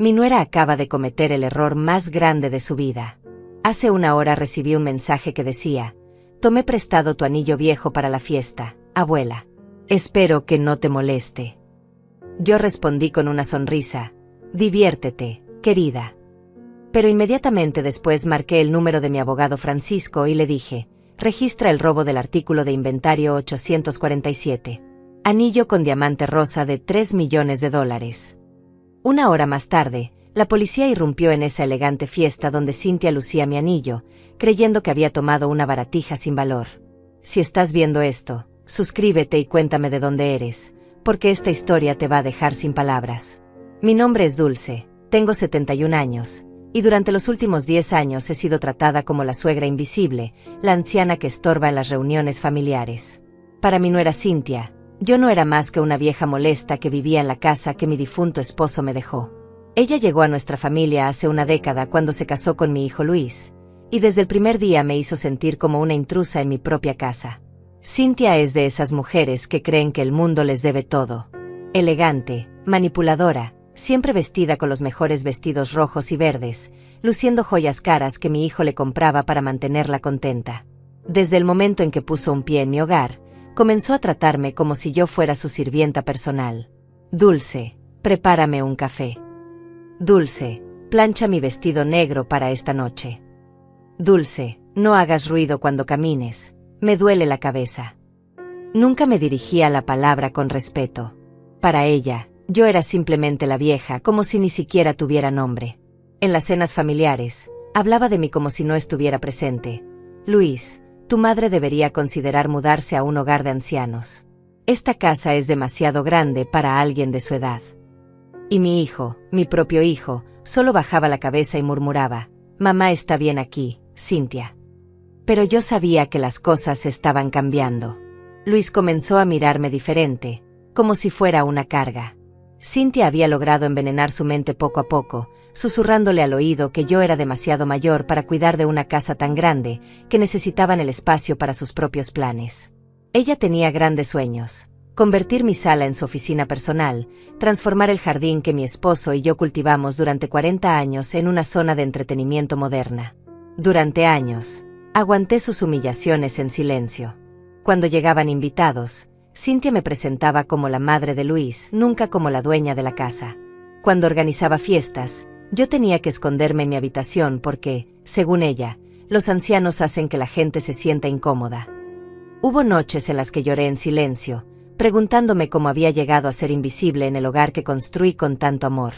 Mi nuera acaba de cometer el error más grande de su vida. Hace una hora recibí un mensaje que decía: tomé prestado tu anillo viejo para la fiesta, abuela. Espero que no te moleste. Yo respondí con una sonrisa: diviértete, querida. Pero inmediatamente después marqué el número de mi abogado Francisco y le dije: registra el robo del artículo de inventario 847. Anillo con diamante rosa de $3 millones. Una hora más tarde, la policía irrumpió en esa elegante fiesta donde Cynthia lucía mi anillo, creyendo que había tomado una baratija sin valor. Si estás viendo esto, suscríbete y cuéntame de dónde eres, porque esta historia te va a dejar sin palabras. Mi nombre es Dulce, tengo 71 años, y durante los últimos 10 años he sido tratada como la suegra invisible, la anciana que estorba en las reuniones familiares. Para mi nuera Cynthia, yo no era más que una vieja molesta que vivía en la casa que mi difunto esposo me dejó. Ella llegó a nuestra familia hace una década cuando se casó con mi hijo Luis, y desde el primer día me hizo sentir como una intrusa en mi propia casa. Cynthia es de esas mujeres que creen que el mundo les debe todo. Elegante, manipuladora, siempre vestida con los mejores vestidos rojos y verdes, luciendo joyas caras que mi hijo le compraba para mantenerla contenta. Desde el momento en que puso un pie en mi hogar, comenzó a tratarme como si yo fuera su sirvienta personal. Dulce, prepárame un café. Dulce, plancha mi vestido negro para esta noche. Dulce, no hagas ruido cuando camines, me duele la cabeza. Nunca me dirigía la palabra con respeto. Para ella, yo era simplemente la vieja, como si ni siquiera tuviera nombre. En las cenas familiares, hablaba de mí como si no estuviera presente. Luis, tu madre debería considerar mudarse a un hogar de ancianos. Esta casa es demasiado grande para alguien de su edad. Y mi hijo, mi propio hijo, solo bajaba la cabeza y murmuraba: mamá está bien aquí, Cynthia. Pero yo sabía que las cosas estaban cambiando. Luis comenzó a mirarme diferente, como si fuera una carga. Cynthia había logrado envenenar su mente poco a poco, susurrándole al oído que yo era demasiado mayor para cuidar de una casa tan grande, que necesitaban el espacio para sus propios planes. Ella tenía grandes sueños: convertir mi sala en su oficina personal, transformar el jardín que mi esposo y yo cultivamos durante 40 años en una zona de entretenimiento moderna. Durante años, aguanté sus humillaciones en silencio. Cuando llegaban invitados, Cynthia me presentaba como la madre de Luis, nunca como la dueña de la casa. Cuando organizaba fiestas, yo tenía que esconderme en mi habitación porque, según ella, los ancianos hacen que la gente se sienta incómoda. Hubo noches en las que lloré en silencio, preguntándome cómo había llegado a ser invisible en el hogar que construí con tanto amor.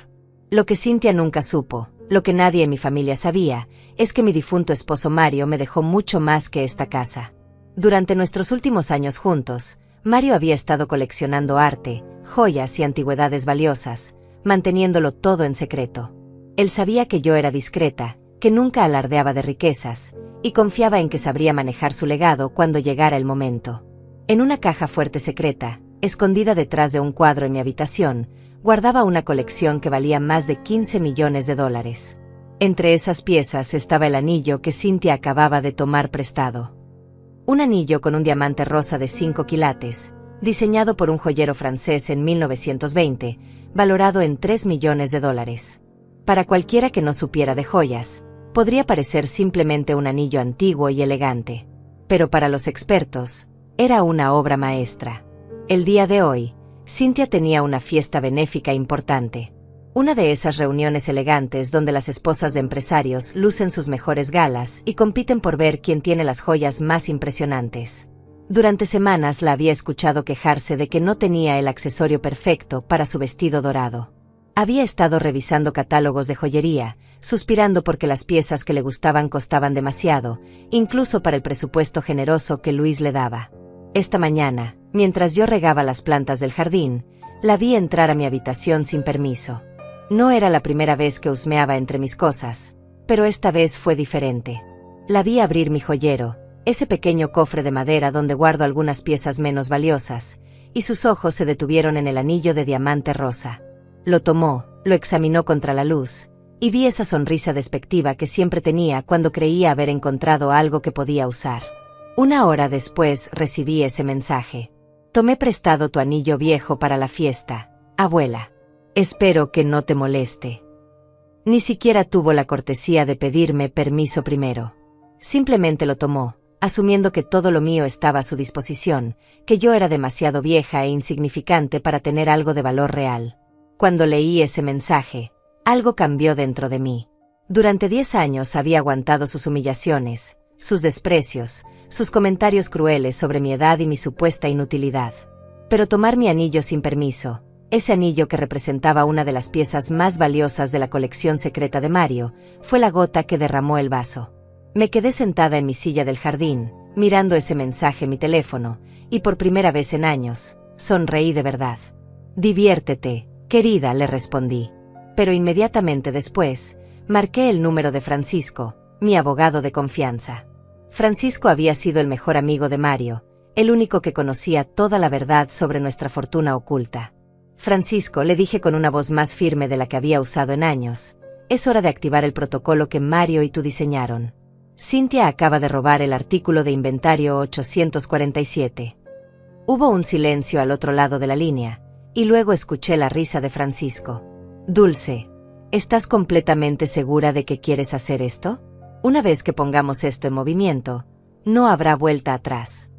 Lo que Cynthia nunca supo, lo que nadie en mi familia sabía, es que mi difunto esposo Mario me dejó mucho más que esta casa. Durante nuestros últimos años juntos, Mario había estado coleccionando arte, joyas y antigüedades valiosas, manteniéndolo todo en secreto. Él sabía que yo era discreta, que nunca alardeaba de riquezas, y confiaba en que sabría manejar su legado cuando llegara el momento. En una caja fuerte secreta, escondida detrás de un cuadro en mi habitación, guardaba una colección que valía más de $15 millones. Entre esas piezas estaba el anillo que Cynthia acababa de tomar prestado. Un anillo con un diamante rosa de 5 quilates, diseñado por un joyero francés en 1920, valorado en $3 millones. Para cualquiera que no supiera de joyas, podría parecer simplemente un anillo antiguo y elegante. Pero para los expertos, era una obra maestra. El día de hoy, Cynthia tenía una fiesta benéfica importante. Una de esas reuniones elegantes donde las esposas de empresarios lucen sus mejores galas y compiten por ver quién tiene las joyas más impresionantes. Durante semanas la había escuchado quejarse de que no tenía el accesorio perfecto para su vestido dorado. Había estado revisando catálogos de joyería, suspirando porque las piezas que le gustaban costaban demasiado, incluso para el presupuesto generoso que Luis le daba. Esta mañana, mientras yo regaba las plantas del jardín, la vi entrar a mi habitación sin permiso. No era la primera vez que husmeaba entre mis cosas, pero esta vez fue diferente. La vi abrir mi joyero, ese pequeño cofre de madera donde guardo algunas piezas menos valiosas, y sus ojos se detuvieron en el anillo de diamante rosa. Lo tomó, lo examinó contra la luz, y vi esa sonrisa despectiva que siempre tenía cuando creía haber encontrado algo que podía usar. Una hora después recibí ese mensaje: tomé prestado tu anillo viejo para la fiesta, abuela. Espero que no te moleste. Ni siquiera tuvo la cortesía de pedirme permiso primero. Simplemente lo tomó, asumiendo que todo lo mío estaba a su disposición, que yo era demasiado vieja e insignificante para tener algo de valor real. Cuando leí ese mensaje, algo cambió dentro de mí. Durante 10 años había aguantado sus humillaciones, sus desprecios, sus comentarios crueles sobre mi edad y mi supuesta inutilidad. Pero tomar mi anillo sin permiso, ese anillo que representaba una de las piezas más valiosas de la colección secreta de Mario, fue la gota que derramó el vaso. Me quedé sentada en mi silla del jardín, mirando ese mensaje en mi teléfono, y por primera vez en años, sonreí de verdad. «Diviértete, querida», le respondí. Pero inmediatamente después, marqué el número de Francisco, mi abogado de confianza. Francisco había sido el mejor amigo de Mario, el único que conocía toda la verdad sobre nuestra fortuna oculta. «Francisco», le dije con una voz más firme de la que había usado en años, «es hora de activar el protocolo que Mario y tú diseñaron. Cynthia acaba de robar el artículo de inventario 847. Hubo un silencio al otro lado de la línea, y luego escuché la risa de Francisco. «Dulce, ¿estás completamente segura de que quieres hacer esto? Una vez que pongamos esto en movimiento, no habrá vuelta atrás».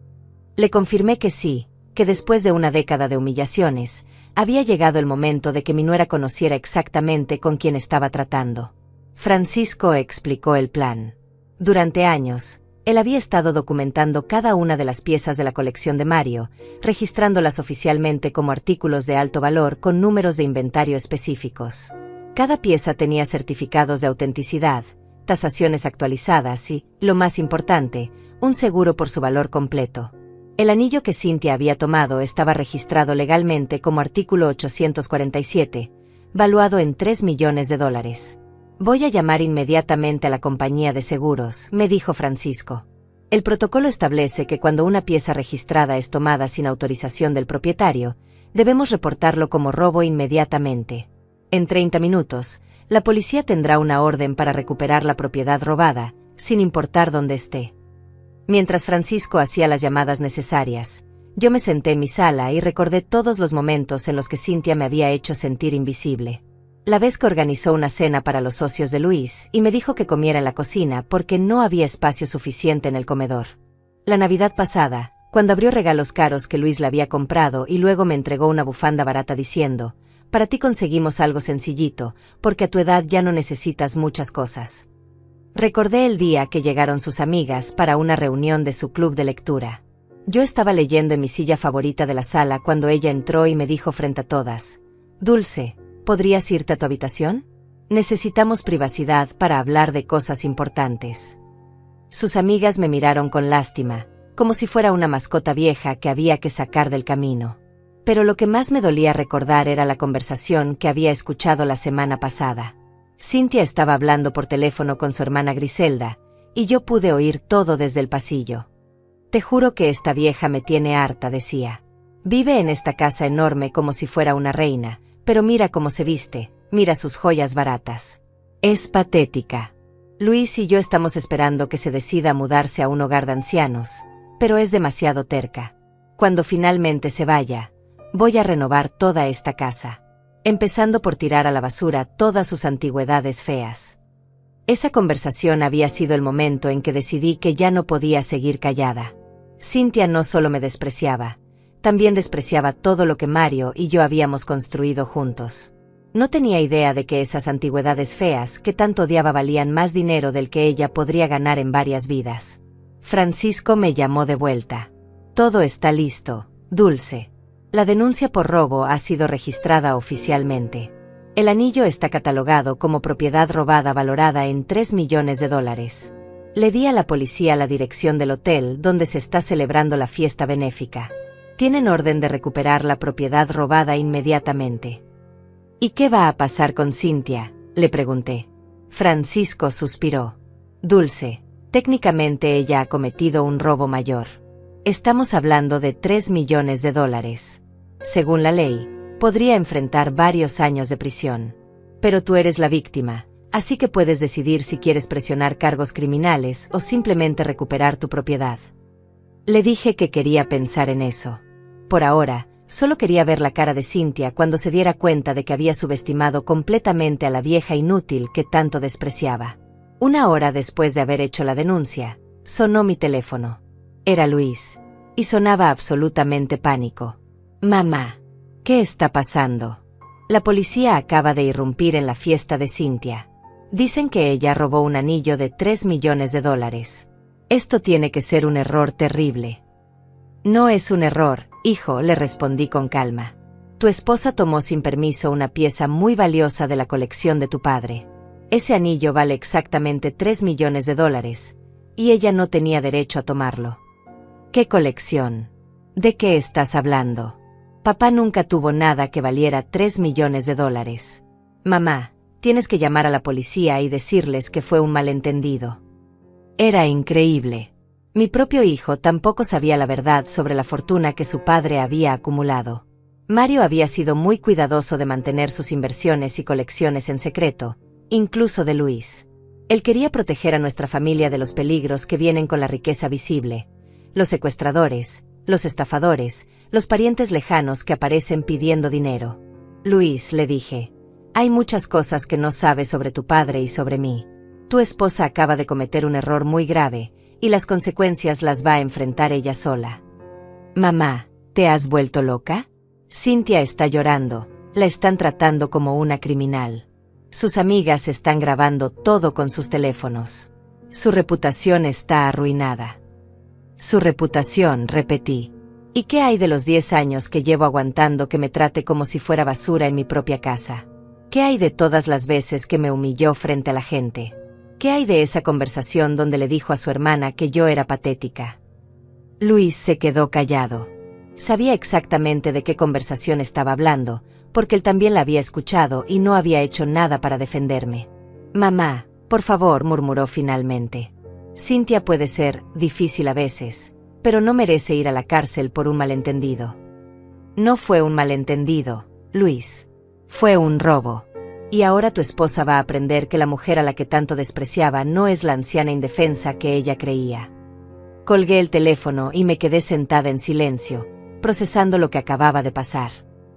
Le confirmé que sí, que después de una década de humillaciones, había llegado el momento de que mi nuera conociera exactamente con quién estaba tratando. Francisco explicó el plan. Durante años, él había estado documentando cada una de las piezas de la colección de Mario, registrándolas oficialmente como artículos de alto valor con números de inventario específicos. Cada pieza tenía certificados de autenticidad, tasaciones actualizadas y, lo más importante, un seguro por su valor completo. El anillo que Cynthia había tomado estaba registrado legalmente como artículo 847, valuado en $3 millones. «Voy a llamar inmediatamente a la compañía de seguros», me dijo Francisco. «El protocolo establece que cuando una pieza registrada es tomada sin autorización del propietario, debemos reportarlo como robo inmediatamente. En 30 minutos, la policía tendrá una orden para recuperar la propiedad robada, sin importar dónde esté». Mientras Francisco hacía las llamadas necesarias, yo me senté en mi sala y recordé todos los momentos en los que Cynthia me había hecho sentir invisible. La vez que organizó una cena para los socios de Luis y me dijo que comiera en la cocina porque no había espacio suficiente en el comedor. La Navidad pasada, cuando abrió regalos caros que Luis le había comprado y luego me entregó una bufanda barata diciendo, «Para ti conseguimos algo sencillito, porque a tu edad ya no necesitas muchas cosas». Recordé el día que llegaron sus amigas para una reunión de su club de lectura. Yo estaba leyendo en mi silla favorita de la sala cuando ella entró y me dijo frente a todas, «Dulce, ¿podrías irte a tu habitación? Necesitamos privacidad para hablar de cosas importantes». Sus amigas me miraron con lástima, como si fuera una mascota vieja que había que sacar del camino. Pero lo que más me dolía recordar era la conversación que había escuchado la semana pasada. Cynthia estaba hablando por teléfono con su hermana Griselda, y yo pude oír todo desde el pasillo. «Te juro que esta vieja me tiene harta», decía. «Vive en esta casa enorme como si fuera una reina, pero mira cómo se viste, mira sus joyas baratas. Es patética. Luis y yo estamos esperando que se decida a mudarse a un hogar de ancianos, pero es demasiado terca. Cuando finalmente se vaya, voy a renovar toda esta casa, empezando por tirar a la basura todas sus antigüedades feas». Esa conversación había sido el momento en que decidí que ya no podía seguir callada. Cynthia no solo me despreciaba, también despreciaba todo lo que Mario y yo habíamos construido juntos. No tenía idea de que esas antigüedades feas que tanto odiaba valían más dinero del que ella podría ganar en varias vidas. Francisco me llamó de vuelta. «Todo está listo, Dulce. La denuncia por robo ha sido registrada oficialmente. El anillo está catalogado como propiedad robada valorada en $3 millones. Le di a la policía la dirección del hotel donde se está celebrando la fiesta benéfica. Tienen orden de recuperar la propiedad robada inmediatamente». «¿Y qué va a pasar con Cynthia?», le pregunté. Francisco suspiró. «Dulce, técnicamente ella ha cometido un robo mayor. Estamos hablando de $3 millones. Según la ley, podría enfrentar varios años de prisión. Pero tú eres la víctima, así que puedes decidir si quieres presionar cargos criminales o simplemente recuperar tu propiedad». Le dije que quería pensar en eso. Por ahora, Solo quería ver la cara de Cynthia cuando se diera cuenta de que había subestimado completamente a la vieja inútil que tanto despreciaba. 1 hora después de haber hecho la denuncia, sonó mi teléfono. Era Luis, y sonaba absolutamente pánico. Mamá, ¿qué está pasando? La policía acaba de irrumpir en la fiesta de Cynthia. Dicen que ella robó un anillo de $3 millones. Esto tiene que ser un error terrible. No es un error, hijo, le respondí con calma. Tu esposa tomó sin permiso una pieza muy valiosa de la colección de tu padre. Ese anillo vale exactamente $3 millones, y ella no tenía derecho a tomarlo. ¿Qué colección? ¿De qué estás hablando? Papá nunca tuvo nada que valiera $3 millones. Mamá, tienes que llamar a la policía y decirles que fue un malentendido. Era increíble. Mi propio hijo tampoco sabía la verdad sobre la fortuna que su padre había acumulado. Mario había sido muy cuidadoso de mantener sus inversiones y colecciones en secreto, incluso de Luis. Él quería proteger a nuestra familia de los peligros que vienen con la riqueza visible, los secuestradores, los estafadores, los parientes lejanos que aparecen pidiendo dinero. Luis, le dije, hay muchas cosas que no sabes sobre tu padre y sobre mí. Tu esposa acaba de cometer un error muy grave, y las consecuencias las va a enfrentar ella sola. Mamá, ¿te has vuelto loca? Cynthia está llorando, la están tratando como una criminal. Sus amigas están grabando todo con sus teléfonos. Su reputación está arruinada. Su reputación, repetí. ¿Y qué hay de los 10 años que llevo aguantando que me trate como si fuera basura en mi propia casa? ¿Qué hay de todas las veces que me humilló frente a la gente? ¿Qué hay de esa conversación donde le dijo a su hermana que yo era patética? Luis se quedó callado. Sabía exactamente de qué conversación estaba hablando, porque él también la había escuchado y no había hecho nada para defenderme. Mamá, por favor, murmuró finalmente. Cynthia puede ser difícil a veces, pero no merece ir a la cárcel por un malentendido. No fue un malentendido, Luis. Fue un robo. Y ahora tu esposa va a aprender que la mujer a la que tanto despreciaba no es la anciana indefensa que ella creía. Colgué el teléfono y me quedé sentada en silencio, procesando lo que acababa de pasar.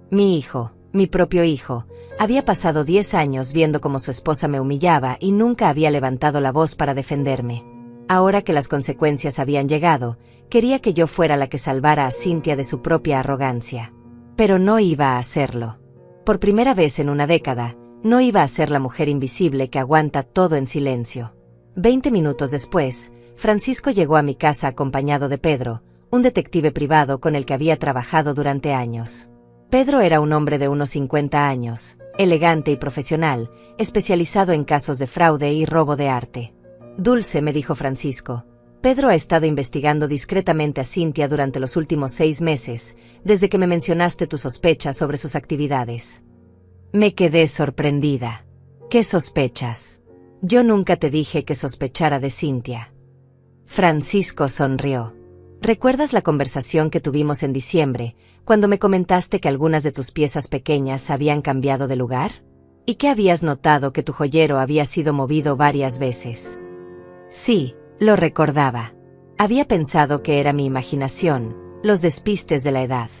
Mi hijo, mi propio hijo, había pasado 10 años viendo cómo su esposa me humillaba y nunca había levantado la voz para defenderme. Ahora que las consecuencias habían llegado, quería que yo fuera la que salvara a Cynthia de su propia arrogancia. Pero no iba a hacerlo. Por primera vez en una década, no iba a ser la mujer invisible que aguanta todo en silencio. 20 minutos después, Francisco llegó a mi casa acompañado de Pedro, un detective privado con el que había trabajado durante años. Pedro era un hombre de unos 50 años, elegante y profesional, especializado en casos de fraude y robo de arte. Dulce, me dijo Francisco, Pedro ha estado investigando discretamente a Cynthia durante los últimos 6 meses, desde que me mencionaste tus sospechas sobre sus actividades. Me quedé sorprendida. ¿Qué sospechas? Yo nunca te dije que sospechara de Cynthia. Francisco sonrió. ¿Recuerdas la conversación que tuvimos en diciembre, cuando me comentaste que algunas de tus piezas pequeñas habían cambiado de lugar? ¿Y que habías notado que tu joyero había sido movido varias veces? Sí, lo recordaba. Había pensado que era mi imaginación, los despistes de la edad.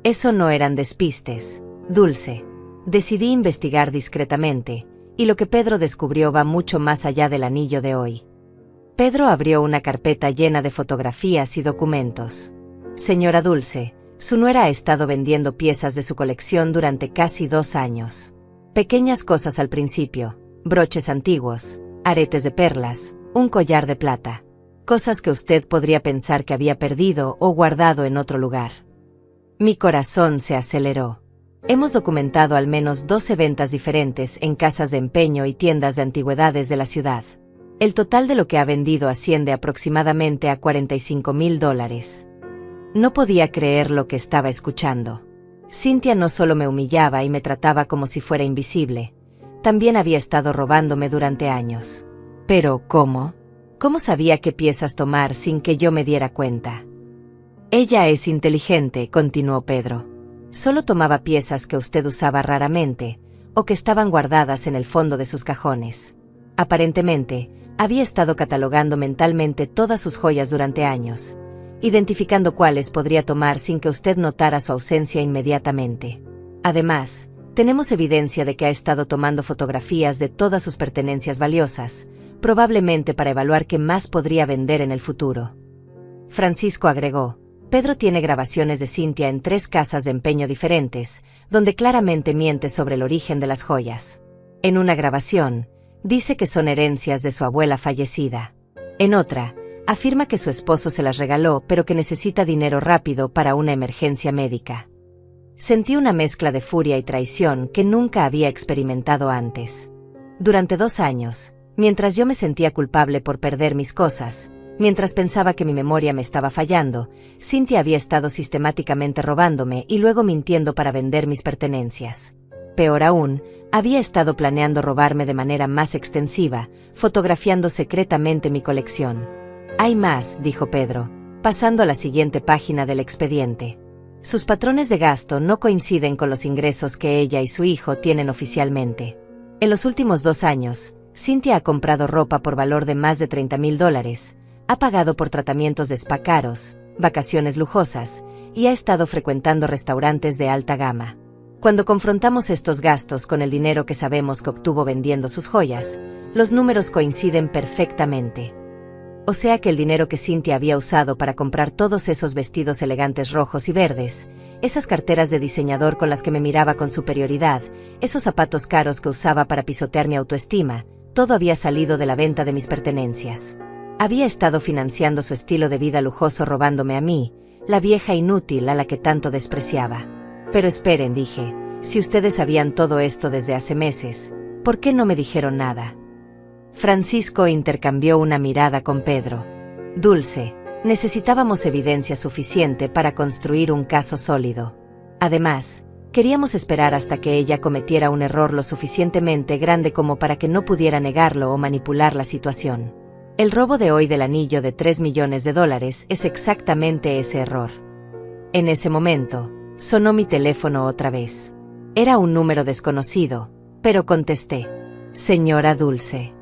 Eso no eran despistes, Dulce. Decidí investigar discretamente, y lo que Pedro descubrió va mucho más allá del anillo de hoy. Pedro abrió una carpeta llena de fotografías y documentos. Señora Dulce, su nuera ha estado vendiendo piezas de su colección durante casi 2 años. Pequeñas cosas al principio, broches antiguos, aretes de perlas, un collar de plata. Cosas que usted podría pensar que había perdido o guardado en otro lugar. Mi corazón se aceleró. Hemos documentado al menos 12 ventas diferentes en casas de empeño y tiendas de antigüedades de la ciudad. El total de lo que ha vendido asciende aproximadamente a $45,000. No podía creer lo que estaba escuchando. Cynthia no solo me humillaba y me trataba como si fuera invisible, también había estado robándome durante años. Pero, ¿cómo? ¿Cómo sabía qué piezas tomar sin que yo me diera cuenta? Ella es inteligente, continuó Pedro. Solo tomaba piezas que usted usaba raramente, o que estaban guardadas en el fondo de sus cajones. Aparentemente, había estado catalogando mentalmente todas sus joyas durante años, identificando cuáles podría tomar sin que usted notara su ausencia inmediatamente. Además, tenemos evidencia de que ha estado tomando fotografías de todas sus pertenencias valiosas, probablemente para evaluar qué más podría vender en el futuro. Francisco agregó: Pedro tiene grabaciones de Cynthia en 3 casas de empeño diferentes, donde claramente miente sobre el origen de las joyas. En una grabación, dice que son herencias de su abuela fallecida. En otra, afirma que su esposo se las regaló pero que necesita dinero rápido para una emergencia médica. Sentí una mezcla de furia y traición que nunca había experimentado antes. Durante 2 años, mientras yo me sentía culpable por perder mis cosas, mientras pensaba que mi memoria me estaba fallando, Cynthia había estado sistemáticamente robándome y luego mintiendo para vender mis pertenencias. Peor aún, había estado planeando robarme de manera más extensiva, fotografiando secretamente mi colección. Hay más, dijo Pedro, pasando a la siguiente página del expediente. Sus patrones de gasto no coinciden con los ingresos que ella y su hijo tienen oficialmente. En los últimos 2 años, Cynthia ha comprado ropa por valor de más de $30,000, ha pagado por tratamientos de spa caros, vacaciones lujosas, y ha estado frecuentando restaurantes de alta gama. Cuando confrontamos estos gastos con el dinero que sabemos que obtuvo vendiendo sus joyas, los números coinciden perfectamente. O sea que el dinero que Cynthia había usado para comprar todos esos vestidos elegantes rojos y verdes, esas carteras de diseñador con las que me miraba con superioridad, esos zapatos caros que usaba para pisotear mi autoestima, todo había salido de la venta de mis pertenencias. Había estado financiando su estilo de vida lujoso robándome a mí, la vieja inútil a la que tanto despreciaba. Pero esperen, dije, si ustedes sabían todo esto desde hace meses, ¿por qué no me dijeron nada? Francisco intercambió una mirada con Pedro. Dulce, necesitábamos evidencia suficiente para construir un caso sólido. Además, queríamos esperar hasta que ella cometiera un error lo suficientemente grande como para que no pudiera negarlo o manipular la situación. El robo de hoy del anillo de $3 millones es exactamente ese error. En ese momento, sonó mi teléfono otra vez. Era un número desconocido, pero contesté. Señora Dulce.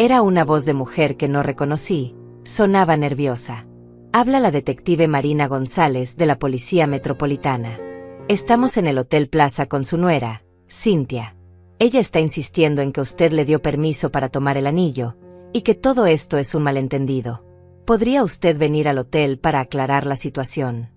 Era una voz de mujer que no reconocí, sonaba nerviosa. Habla la detective Marina González de la Policía Metropolitana. Estamos en el Hotel Plaza con su nuera, Cynthia. Ella está insistiendo en que usted le dio permiso para tomar el anillo, y que todo esto es un malentendido. ¿Podría usted venir al hotel para aclarar la situación?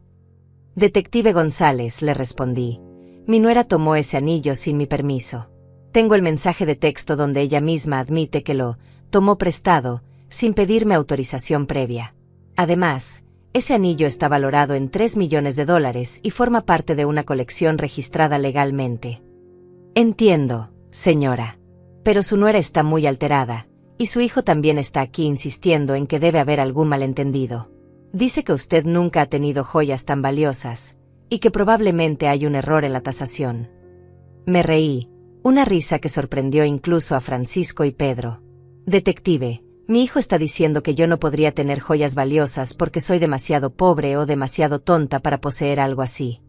Detective González, le respondí. Mi nuera tomó ese anillo sin mi permiso. Tengo el mensaje de texto donde ella misma admite que lo tomó prestado, sin pedirme autorización previa. Además, ese anillo está valorado en $3 millones y forma parte de una colección registrada legalmente. Entiendo, señora. Pero su nuera está muy alterada, y su hijo también está aquí insistiendo en que debe haber algún malentendido. Dice que usted nunca ha tenido joyas tan valiosas, y que probablemente hay un error en la tasación. Me reí, una risa que sorprendió incluso a Francisco y Pedro. Detective, mi hijo está diciendo que yo no podría tener joyas valiosas porque soy demasiado pobre o demasiado tonta para poseer algo así.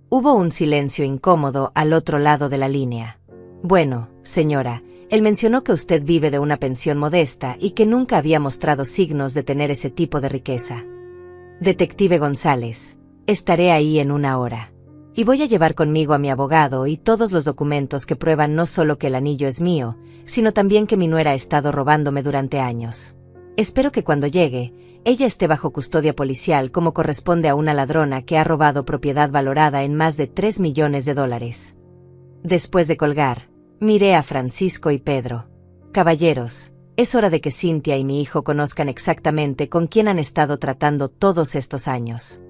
Hubo un silencio incómodo al otro lado de la línea. Bueno, señora, él mencionó que usted vive de una pensión modesta y que nunca había mostrado signos de tener ese tipo de riqueza. Detective González, estaré ahí en 1 hora. Y voy a llevar conmigo a mi abogado y todos los documentos que prueban no solo que el anillo es mío, sino también que mi nuera ha estado robándome durante años. Espero que cuando llegue, ella esté bajo custodia policial como corresponde a una ladrona que ha robado propiedad valorada en más de $3 millones. Después de colgar, miré a Francisco y Pedro. Caballeros, es hora de que Cynthia y mi hijo conozcan exactamente con quién han estado tratando todos estos años.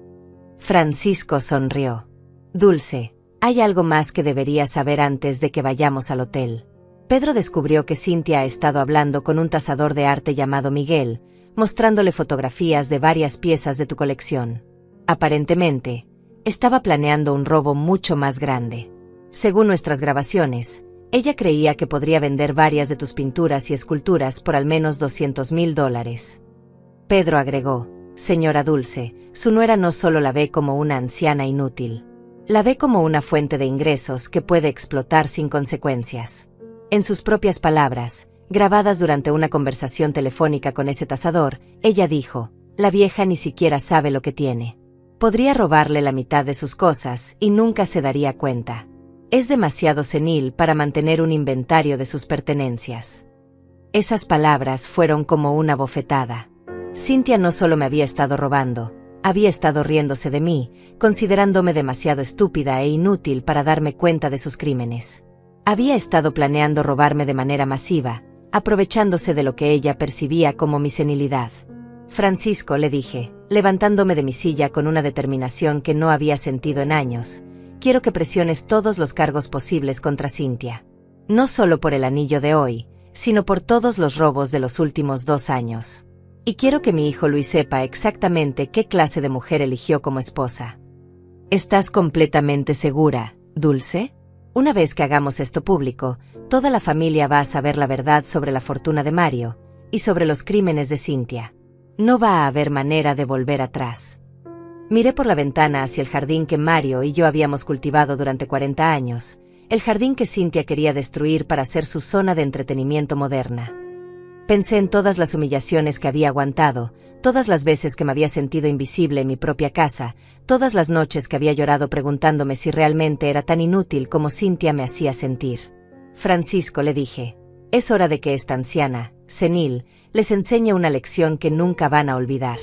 Francisco sonrió. Dulce, hay algo más que deberías saber antes de que vayamos al hotel. Pedro descubrió que Cynthia ha estado hablando con un tasador de arte llamado Miguel, mostrándole fotografías de varias piezas de tu colección. Aparentemente, estaba planeando un robo mucho más grande. Según nuestras grabaciones, ella creía que podría vender varias de tus pinturas y esculturas por al menos $200,000. Pedro agregó, señora Dulce, su nuera no solo la ve como una anciana inútil. La ve como una fuente de ingresos que puede explotar sin consecuencias. En sus propias palabras, grabadas durante una conversación telefónica con ese tasador, ella dijo, La vieja ni siquiera sabe lo que tiene. Podría robarle la mitad de sus cosas y nunca se daría cuenta. Es demasiado senil para mantener un inventario de sus pertenencias. Esas palabras fueron como una bofetada. Cynthia no solo me había estado robando, había estado riéndose de mí, considerándome demasiado estúpida e inútil para darme cuenta de sus crímenes. Había estado planeando robarme de manera masiva, aprovechándose de lo que ella percibía como mi senilidad. Francisco, le dije, levantándome de mi silla con una determinación que no había sentido en años, quiero que presiones todos los cargos posibles contra Cynthia. No solo por el anillo de hoy, sino por todos los robos de los últimos 2 años. Y quiero que mi hijo Luis sepa exactamente qué clase de mujer eligió como esposa. ¿Estás completamente segura, Dulce? Una vez que hagamos esto público, toda la familia va a saber la verdad sobre la fortuna de Mario y sobre los crímenes de Cynthia. No va a haber manera de volver atrás. Miré por la ventana hacia el jardín que Mario y yo habíamos cultivado durante 40 años, el jardín que Cynthia quería destruir para hacer su zona de entretenimiento moderna. Pensé en todas las humillaciones que había aguantado, todas las veces que me había sentido invisible en mi propia casa, todas las noches que había llorado preguntándome si realmente era tan inútil como Cynthia me hacía sentir. Francisco, le dije, es hora de que esta anciana, senil, les enseñe una lección que nunca van a olvidar.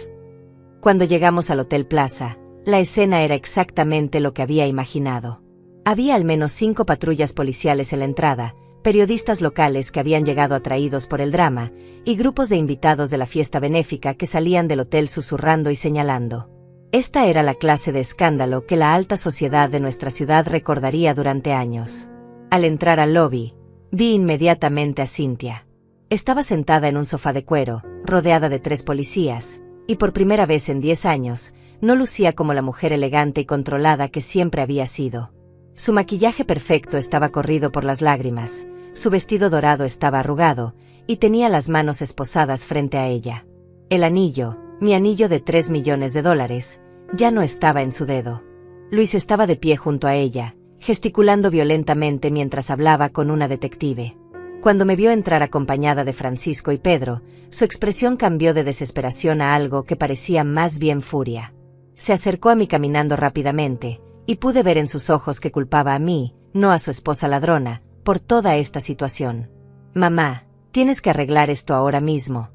Cuando llegamos al Hotel Plaza, la escena era exactamente lo que había imaginado. Había al menos 5 patrullas policiales en la entrada, periodistas locales que habían llegado atraídos por el drama, y grupos de invitados de la fiesta benéfica que salían del hotel susurrando y señalando. Esta era la clase de escándalo que la alta sociedad de nuestra ciudad recordaría durante años. Al entrar al lobby, vi inmediatamente a Cynthia. Estaba sentada en un sofá de cuero, rodeada de 3 policías, y por primera vez en 10 años, no lucía como la mujer elegante y controlada que siempre había sido. Su maquillaje perfecto estaba corrido por las lágrimas, su vestido dorado estaba arrugado, y tenía las manos esposadas frente a ella. El anillo, mi anillo de $3 millones, ya no estaba en su dedo. Luis estaba de pie junto a ella, gesticulando violentamente mientras hablaba con una detective. Cuando me vio entrar acompañada de Francisco y Pedro, su expresión cambió de desesperación a algo que parecía más bien furia. Se acercó a mí caminando rápidamente, y pude ver en sus ojos que culpaba a mí, no a su esposa ladrona, por toda esta situación. «Mamá, tienes que arreglar esto ahora mismo»,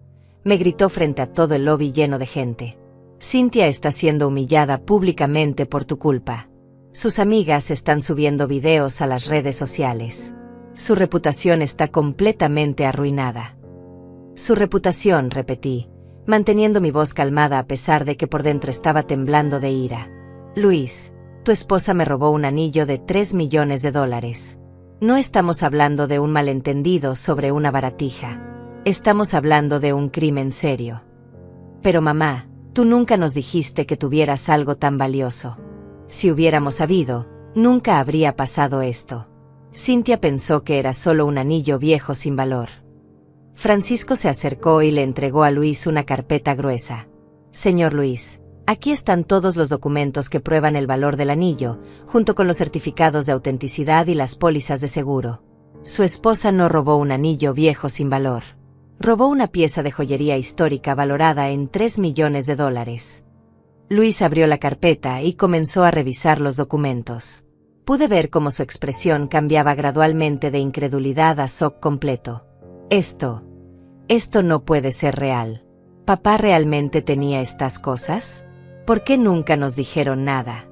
me gritó frente a todo el lobby lleno de gente. «Cynthia está siendo humillada públicamente por tu culpa. Sus amigas están subiendo videos a las redes sociales. Su reputación está completamente arruinada». «Su reputación», repetí, manteniendo mi voz calmada a pesar de que por dentro estaba temblando de ira. «Luis, tu esposa me robó un anillo de $3 millones. No estamos hablando de un malentendido sobre una baratija. Estamos hablando de un crimen serio». «Pero mamá, tú nunca nos dijiste que tuvieras algo tan valioso. Si hubiéramos sabido, nunca habría pasado esto». Cynthia pensó que era solo un anillo viejo sin valor. Francisco se acercó y le entregó a Luis una carpeta gruesa. «Señor Luis, aquí están todos los documentos que prueban el valor del anillo, junto con los certificados de autenticidad y las pólizas de seguro. Su esposa no robó un anillo viejo sin valor. Robó una pieza de joyería histórica valorada en $3 millones. Luis abrió la carpeta y comenzó a revisar los documentos. Pude ver cómo su expresión cambiaba gradualmente de incredulidad a shock completo. Esto no puede ser real. ¿Papá realmente tenía estas cosas? ¿Por qué nunca nos dijeron nada?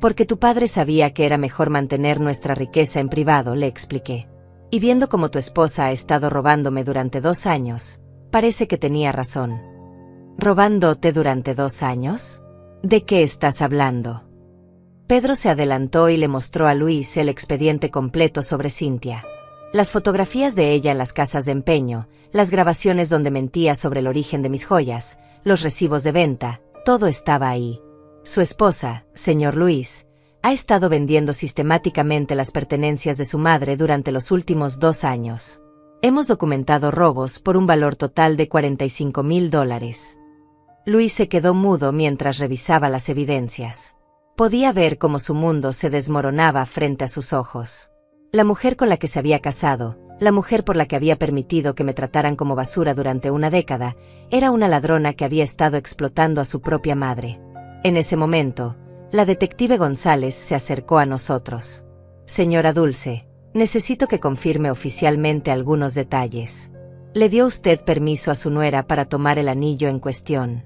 Porque tu padre sabía que era mejor mantener nuestra riqueza en privado, le expliqué. Y viendo cómo tu esposa ha estado robándome durante 2 años, parece que tenía razón». «¿Robándote durante 2 años? ¿De qué estás hablando?» Pedro se adelantó y le mostró a Luis el expediente completo sobre Cynthia. Las fotografías de ella en las casas de empeño, las grabaciones donde mentía sobre el origen de mis joyas, los recibos de venta, todo estaba ahí. Su esposa, señor Luis, ha estado vendiendo sistemáticamente las pertenencias de su madre durante los últimos 2 años. Hemos documentado robos por un valor total de $45,000. Luis se quedó mudo mientras revisaba las evidencias. Podía ver cómo su mundo se desmoronaba frente a sus ojos. La mujer con la que se había casado, La mujer por la que había permitido que me trataran como basura durante una década era una ladrona que había estado explotando a su propia madre. En ese momento, la detective González se acercó a nosotros. Señora Dulce, necesito que confirme oficialmente algunos detalles. ¿Le dio usted permiso a su nuera para tomar el anillo en cuestión?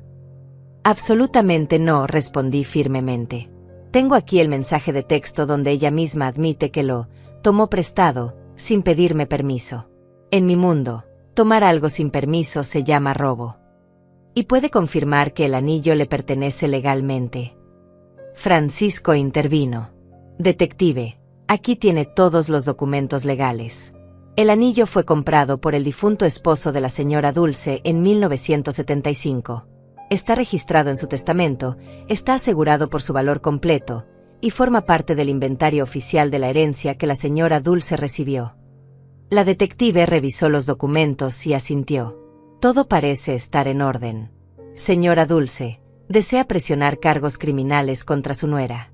Absolutamente no, respondí firmemente. Tengo aquí el mensaje de texto donde ella misma admite que lo tomó prestado, sin pedirme permiso. En mi mundo, tomar algo sin permiso se llama robo. ¿Y puede confirmar que el anillo le pertenece legalmente? Francisco intervino. Detective, aquí tiene todos los documentos legales. El anillo fue comprado por el difunto esposo de la señora Dulce en 1975. Está registrado en su testamento, está asegurado por su valor completo, y forma parte del inventario oficial de la herencia que la señora Dulce recibió. La detective revisó los documentos y asintió. Todo parece estar en orden. Señora Dulce, desea presionar cargos criminales contra su nuera.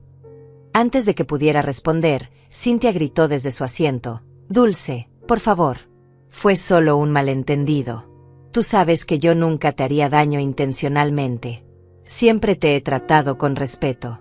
Antes de que pudiera responder, Cintia gritó desde su asiento. Dulce, por favor. Fue solo un malentendido. Tú sabes que yo nunca te haría daño intencionalmente. Siempre te he tratado con respeto.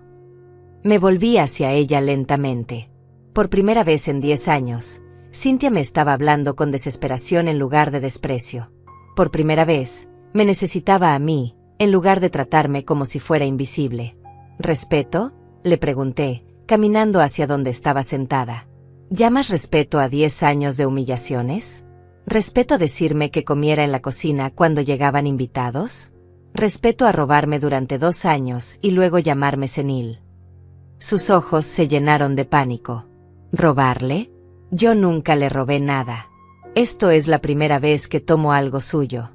Me volví hacia ella lentamente. Por primera vez en 10 años, Cintia me estaba hablando con desesperación en lugar de desprecio. Por primera vez, me necesitaba a mí, en lugar de tratarme como si fuera invisible. ¿Respeto?, le pregunté, caminando hacia donde estaba sentada. ¿Llamas respeto a 10 años de humillaciones? ¿Respeto a decirme que comiera en la cocina cuando llegaban invitados? ¿Respeto a robarme durante 2 años y luego llamarme senil? Sus ojos se llenaron de pánico. ¿Robarle? Yo nunca le robé nada. Esto es la primera vez que tomo algo suyo.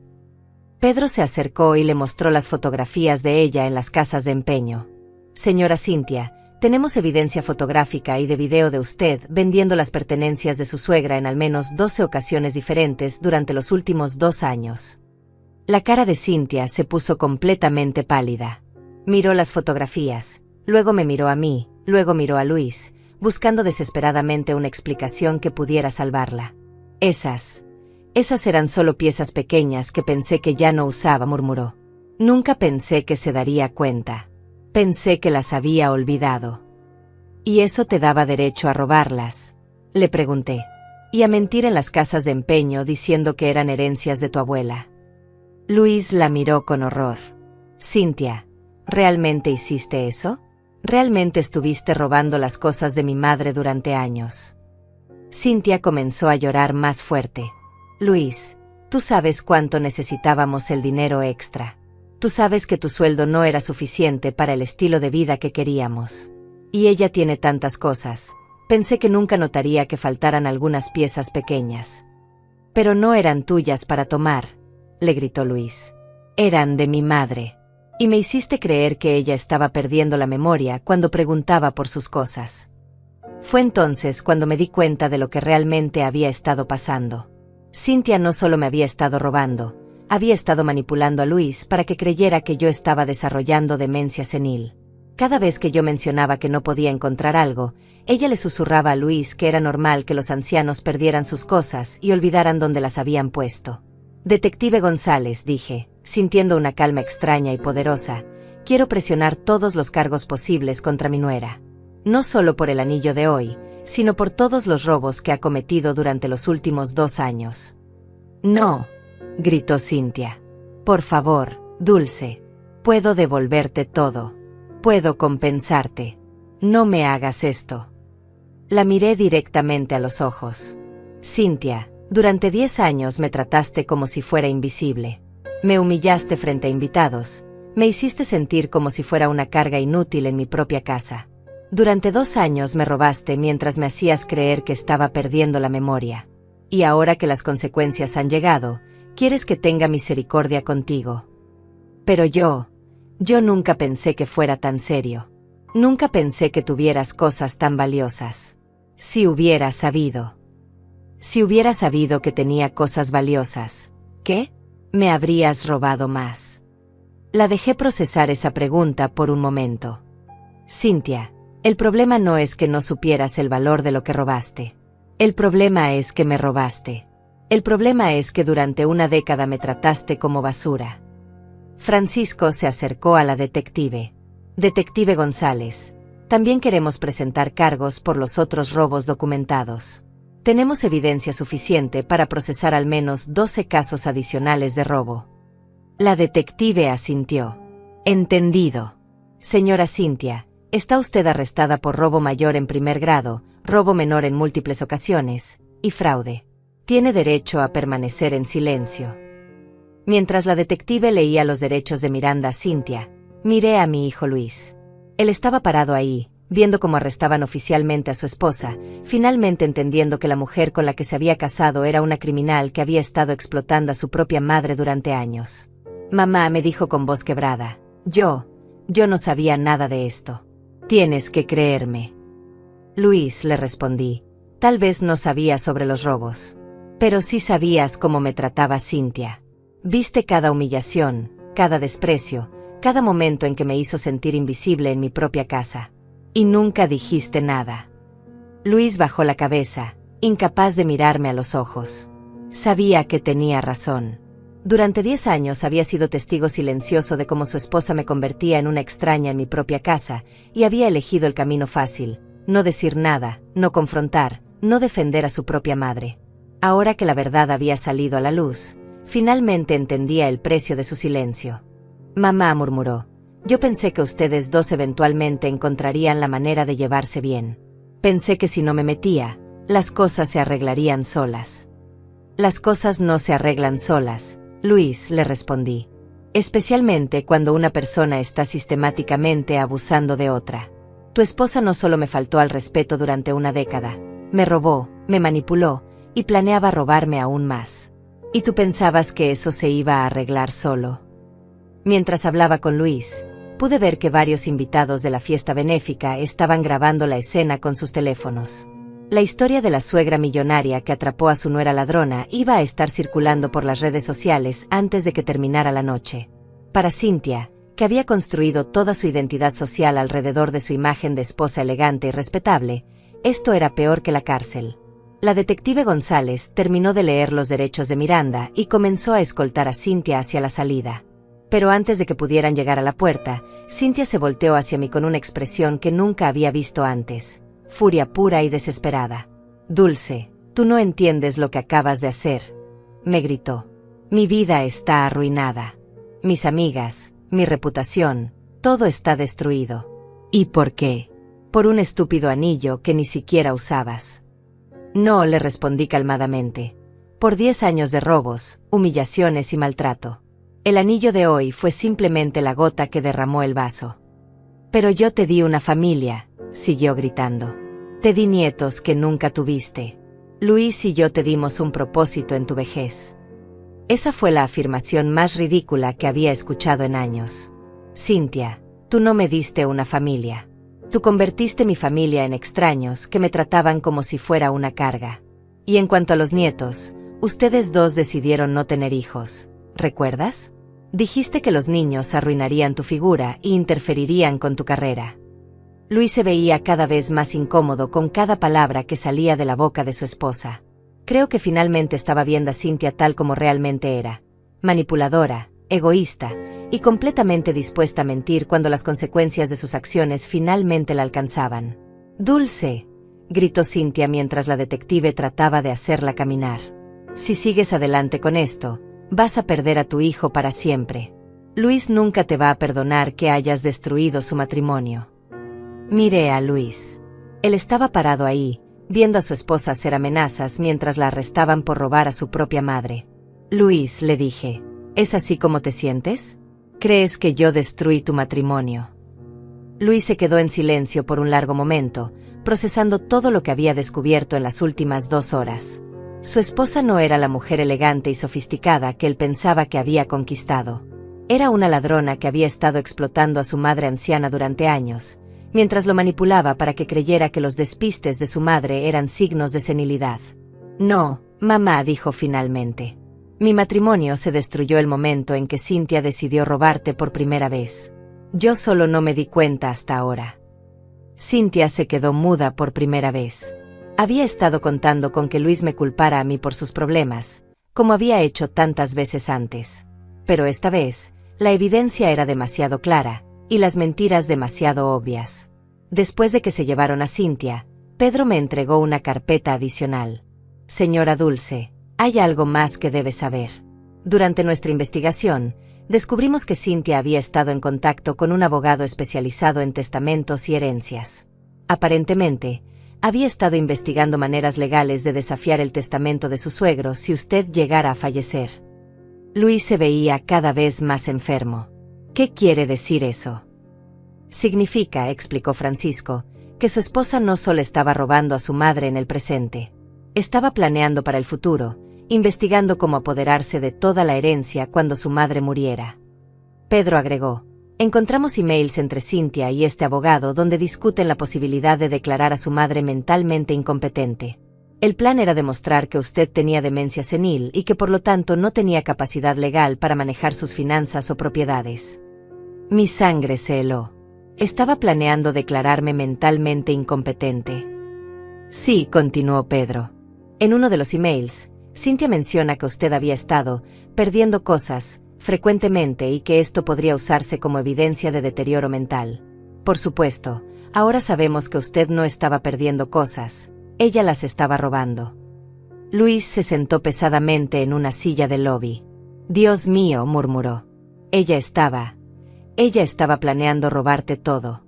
Pedro se acercó y le mostró las fotografías de ella en las casas de empeño. Señora Cintia, tenemos evidencia fotográfica y de video de usted vendiendo las pertenencias de su suegra en al menos 12 ocasiones diferentes durante los últimos 2 años. La cara de Cintia se puso completamente pálida. Miró las fotografías, luego me miró a mí, luego miró a Luis, buscando desesperadamente una explicación que pudiera salvarla. Esas eran solo piezas pequeñas que pensé que ya no usaba, murmuró. Nunca pensé que se daría cuenta. Pensé que las había olvidado. ¿Y eso te daba derecho a robarlas?, le pregunté. Y a mentir en las casas de empeño diciendo que eran herencias de tu abuela. Luis la miró con horror. Cintia, ¿realmente hiciste eso? ¿Realmente estuviste robando las cosas de mi madre durante años? Cintia comenzó a llorar más fuerte. Luis, tú sabes cuánto necesitábamos el dinero extra. Tú sabes que tu sueldo no era suficiente para el estilo de vida que queríamos. Y ella tiene tantas cosas. Pensé que nunca notaría que faltaran algunas piezas pequeñas. Pero no eran tuyas para tomar, le gritó Luis. Eran de mi madre. Y me hiciste creer que ella estaba perdiendo la memoria cuando preguntaba por sus cosas. Fue entonces cuando me di cuenta de lo que realmente había estado pasando. Cintia no solo me había estado robando, había estado manipulando a Luis para que creyera que yo estaba desarrollando demencia senil. Cada vez que yo mencionaba que no podía encontrar algo, ella le susurraba a Luis que era normal que los ancianos perdieran sus cosas y olvidaran dónde las habían puesto. Detective González, dije, sintiendo una calma extraña y poderosa, quiero presionar todos los cargos posibles contra mi nuera. No solo por el anillo de hoy, sino por todos los robos que ha cometido durante los últimos 2 años. No, gritó Cintia. Por favor, Dulce. Puedo devolverte todo. Puedo compensarte. No me hagas esto. La miré directamente a los ojos. Cintia, durante 10 años me trataste como si fuera invisible. Me humillaste frente a invitados. Me hiciste sentir como si fuera una carga inútil en mi propia casa. Durante 2 años me robaste mientras me hacías creer que estaba perdiendo la memoria. Y ahora que las consecuencias han llegado, quieres que tenga misericordia contigo. Pero yo nunca pensé que fuera tan serio. Nunca pensé que tuvieras cosas tan valiosas. Si hubiera sabido que tenía cosas valiosas, ¿qué? Me habrías robado más. La dejé procesar esa pregunta por un momento. Cintia, el problema no es que no supieras el valor de lo que robaste. El problema es que me robaste. El problema es que durante una década me trataste como basura. Francisco se acercó a la detective. Detective González, también queremos presentar cargos por los otros robos documentados. Tenemos evidencia suficiente para procesar al menos 12 casos adicionales de robo. La detective asintió. Entendido. Señora Cynthia, está usted arrestada por robo mayor en primer grado, robo menor en múltiples ocasiones, y fraude. Tiene derecho a permanecer en silencio. Mientras la detective leía los derechos de Miranda a Cynthia, miré a mi hijo Luis. Él estaba parado ahí, viendo cómo arrestaban oficialmente a su esposa, finalmente entendiendo que la mujer con la que se había casado era una criminal que había estado explotando a su propia madre durante años. Mamá, me dijo con voz quebrada, yo no sabía nada de esto. Tienes que creerme. Luis, le respondí, tal vez no sabía sobre los robos. Pero sí sabías cómo me trataba Cynthia. Viste cada humillación, cada desprecio, cada momento en que me hizo sentir invisible en mi propia casa. Y nunca dijiste nada. Luis bajó la cabeza, incapaz de mirarme a los ojos. Sabía que tenía razón. Durante 10 años había sido testigo silencioso de cómo su esposa me convertía en una extraña en mi propia casa, y había elegido el camino fácil, no decir nada, no confrontar, no defender a su propia madre. Ahora que la verdad había salido a la luz, finalmente entendía el precio de su silencio. Mamá, murmuró, yo pensé que ustedes dos eventualmente encontrarían la manera de llevarse bien. Pensé que si no me metía, las cosas se arreglarían solas. Las cosas no se arreglan solas, Luis, le respondí. Especialmente cuando una persona está sistemáticamente abusando de otra. Tu esposa no solo me faltó al respeto durante una década, me robó, me manipuló, y planeaba robarme aún más. ¿Y tú pensabas que eso se iba a arreglar solo? Mientras hablaba con Luis, pude ver que varios invitados de la fiesta benéfica estaban grabando la escena con sus teléfonos. La historia de la suegra millonaria que atrapó a su nuera ladrona iba a estar circulando por las redes sociales antes de que terminara la noche. Para Cynthia, que había construido toda su identidad social alrededor de su imagen de esposa elegante y respetable, esto era peor que la cárcel. La detective González terminó de leer los derechos de Miranda y comenzó a escoltar a Cynthia hacia la salida. Pero antes de que pudieran llegar a la puerta, Cynthia se volteó hacia mí con una expresión que nunca había visto antes. Furia pura y desesperada. Dulce, tú no entiendes lo que acabas de hacer, me gritó. Mi vida está arruinada. Mis amigas, mi reputación, todo está destruido. ¿Y por qué? Por un estúpido anillo que ni siquiera usabas. No, le respondí calmadamente. Por 10 años de robos, humillaciones y maltrato. El anillo de hoy fue simplemente la gota que derramó el vaso. Pero yo te di una familia, siguió gritando. Te di nietos que nunca tuviste. Luis y yo te dimos un propósito en tu vejez. Esa fue la afirmación más ridícula que había escuchado en años. Cynthia, tú no me diste una familia. Tú convertiste mi familia en extraños que me trataban como si fuera una carga. Y en cuanto a los nietos, ustedes dos decidieron no tener hijos. ¿Recuerdas? Dijiste que los niños arruinarían tu figura e interferirían con tu carrera. Luis se veía cada vez más incómodo con cada palabra que salía de la boca de su esposa. Creo que finalmente estaba viendo a Cynthia tal como realmente era. Manipuladora, egoísta, y completamente dispuesta a mentir cuando las consecuencias de sus acciones finalmente la alcanzaban. Dulce, gritó Cynthia mientras la detective trataba de hacerla caminar. Si sigues adelante con esto, vas a perder a tu hijo para siempre. Luis nunca te va a perdonar que hayas destruido su matrimonio. Miré a Luis. Él estaba parado ahí, viendo a su esposa hacer amenazas mientras la arrestaban por robar a su propia madre. Luis, le dije, ¿es así como te sientes? ¿Crees que yo destruí tu matrimonio? Luis se quedó en silencio por un largo momento, procesando todo lo que había descubierto en las últimas 2 horas. Su esposa no era la mujer elegante y sofisticada que él pensaba que había conquistado. Era una ladrona que había estado explotando a su madre anciana durante años, mientras lo manipulaba para que creyera que los despistes de su madre eran signos de senilidad. No, mamá, dijo finalmente. Mi matrimonio se destruyó el momento en que Cynthia decidió robarte por primera vez. Yo solo no me di cuenta hasta ahora. Cynthia se quedó muda por primera vez. Había estado contando con que Luis me culpara a mí por sus problemas, como había hecho tantas veces antes. Pero esta vez, la evidencia era demasiado clara, y las mentiras demasiado obvias. Después de que se llevaron a Cynthia, Pedro me entregó una carpeta adicional. Señora Dulce, hay algo más que debe saber. Durante nuestra investigación, descubrimos que Cynthia había estado en contacto con un abogado especializado en testamentos y herencias. Aparentemente, había estado investigando maneras legales de desafiar el testamento de su suegro si usted llegara a fallecer. Luis se veía cada vez más enfermo. ¿Qué quiere decir eso? Significa, explicó Francisco, que su esposa no solo estaba robando a su madre en el presente. Estaba planeando para el futuro, investigando cómo apoderarse de toda la herencia cuando su madre muriera. Pedro agregó: encontramos emails entre Cynthia y este abogado donde discuten la posibilidad de declarar a su madre mentalmente incompetente. El plan era demostrar que usted tenía demencia senil y que por lo tanto no tenía capacidad legal para manejar sus finanzas o propiedades. Mi sangre se heló. Estaba planeando declararme mentalmente incompetente. Sí, continuó Pedro. En uno de los emails, Cynthia menciona que usted había estado perdiendo cosas frecuentemente y que esto podría usarse como evidencia de deterioro mental. Por supuesto, ahora sabemos que usted no estaba perdiendo cosas, ella las estaba robando. Luis se sentó pesadamente en una silla del lobby. Dios mío, murmuró. Ella estaba planeando robarte todo.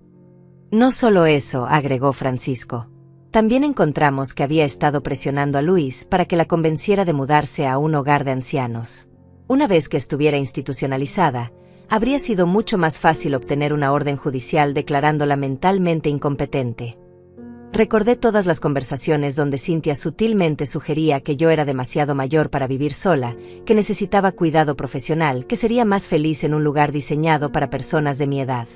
No solo eso, agregó Francisco. También encontramos que había estado presionando a Luis para que la convenciera de mudarse a un hogar de ancianos. Una vez que estuviera institucionalizada, habría sido mucho más fácil obtener una orden judicial declarándola mentalmente incompetente. Recordé todas las conversaciones donde Cynthia sutilmente sugería que yo era demasiado mayor para vivir sola, que necesitaba cuidado profesional, que sería más feliz en un lugar diseñado para personas de mi edad.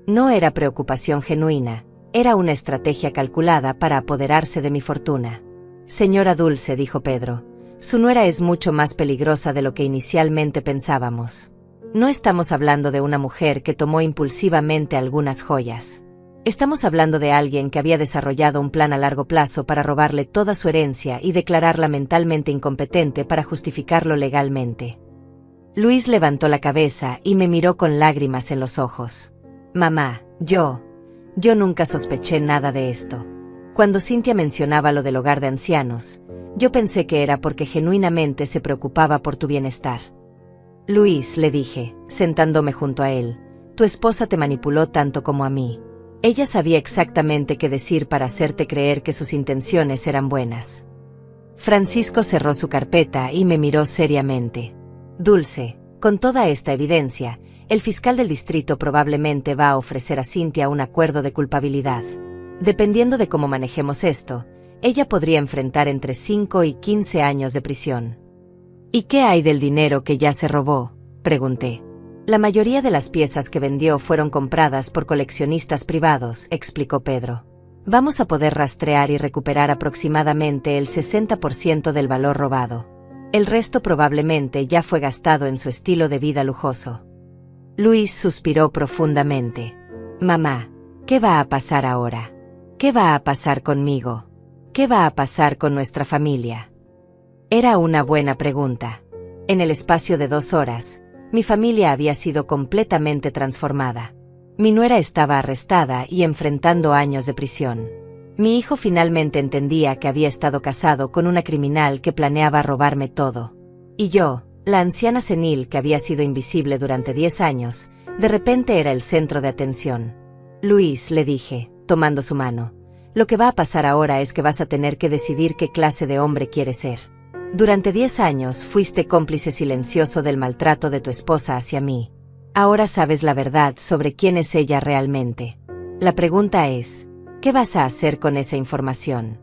No era preocupación genuina, era una estrategia calculada para apoderarse de mi fortuna. Señora Dulce, dijo Pedro, su nuera es mucho más peligrosa de lo que inicialmente pensábamos. No estamos hablando de una mujer que tomó impulsivamente algunas joyas. Estamos hablando de alguien que había desarrollado un plan a largo plazo para robarle toda su herencia y declararla mentalmente incompetente para justificarlo legalmente. Luis levantó la cabeza y me miró con lágrimas en los ojos. Mamá, yo nunca sospeché nada de esto. Cuando Cynthia mencionaba lo del hogar de ancianos, yo pensé que era porque genuinamente se preocupaba por tu bienestar. Luis, le dije, sentándome junto a él, tu esposa te manipuló tanto como a mí. Ella sabía exactamente qué decir para hacerte creer que sus intenciones eran buenas. Francisco cerró su carpeta y me miró seriamente. Dulce, con toda esta evidencia, el fiscal del distrito probablemente va a ofrecer a Cynthia un acuerdo de culpabilidad. Dependiendo de cómo manejemos esto, ella podría enfrentar entre 5 y 15 años de prisión. ¿Y qué hay del dinero que ya se robó?, pregunté. La mayoría de las piezas que vendió fueron compradas por coleccionistas privados, explicó Pedro. Vamos a poder rastrear y recuperar aproximadamente el 60% del valor robado. El resto probablemente ya fue gastado en su estilo de vida lujoso. Luis suspiró profundamente. Mamá, ¿qué va a pasar ahora? ¿Qué va a pasar conmigo? ¿Qué va a pasar con nuestra familia? Era una buena pregunta. En el espacio de 2 horas, mi familia había sido completamente transformada. Mi nuera estaba arrestada y enfrentando años de prisión. Mi hijo finalmente entendía que había estado casado con una criminal que planeaba robarme todo. Y yo, la anciana senil que había sido invisible durante 10 años, de repente era el centro de atención. Luis, le dije, tomando su mano, lo que va a pasar ahora es que vas a tener que decidir qué clase de hombre quieres ser. Durante 10 años fuiste cómplice silencioso del maltrato de tu esposa hacia mí. Ahora sabes la verdad sobre quién es ella realmente. La pregunta es, ¿qué vas a hacer con esa información?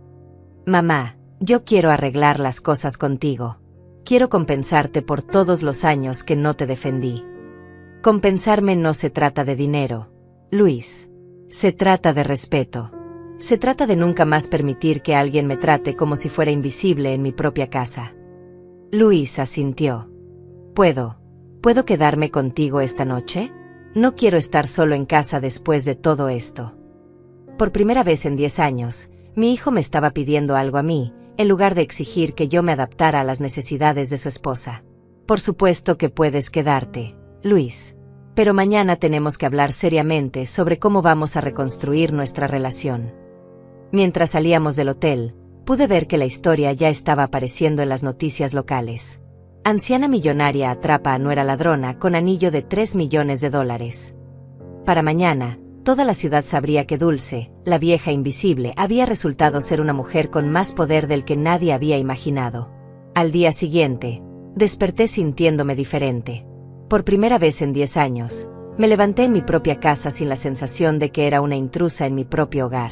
Mamá, yo quiero arreglar las cosas contigo. Quiero compensarte por todos los años que no te defendí. Compensarme no se trata de dinero, Luis. Se trata de respeto. Se trata de nunca más permitir que alguien me trate como si fuera invisible en mi propia casa. Luis asintió. ¿Puedo quedarme contigo esta noche? No quiero estar solo en casa después de todo esto. Por primera vez en 10 años, Mi hijo me estaba pidiendo algo a mí, en lugar de exigir que yo me adaptara a las necesidades de su esposa. Por supuesto que puedes quedarte, Luis. Pero mañana tenemos que hablar seriamente sobre cómo vamos a reconstruir nuestra relación. Mientras salíamos del hotel, pude ver que la historia ya estaba apareciendo en las noticias locales. Anciana millonaria atrapa a nuera ladrona con anillo de $3 millones. Para mañana, toda la ciudad sabría que Dulce, la vieja invisible, había resultado ser una mujer con más poder del que nadie había imaginado. Al día siguiente, desperté sintiéndome diferente. Por primera vez en 10 años, me levanté en mi propia casa sin la sensación de que era una intrusa en mi propio hogar.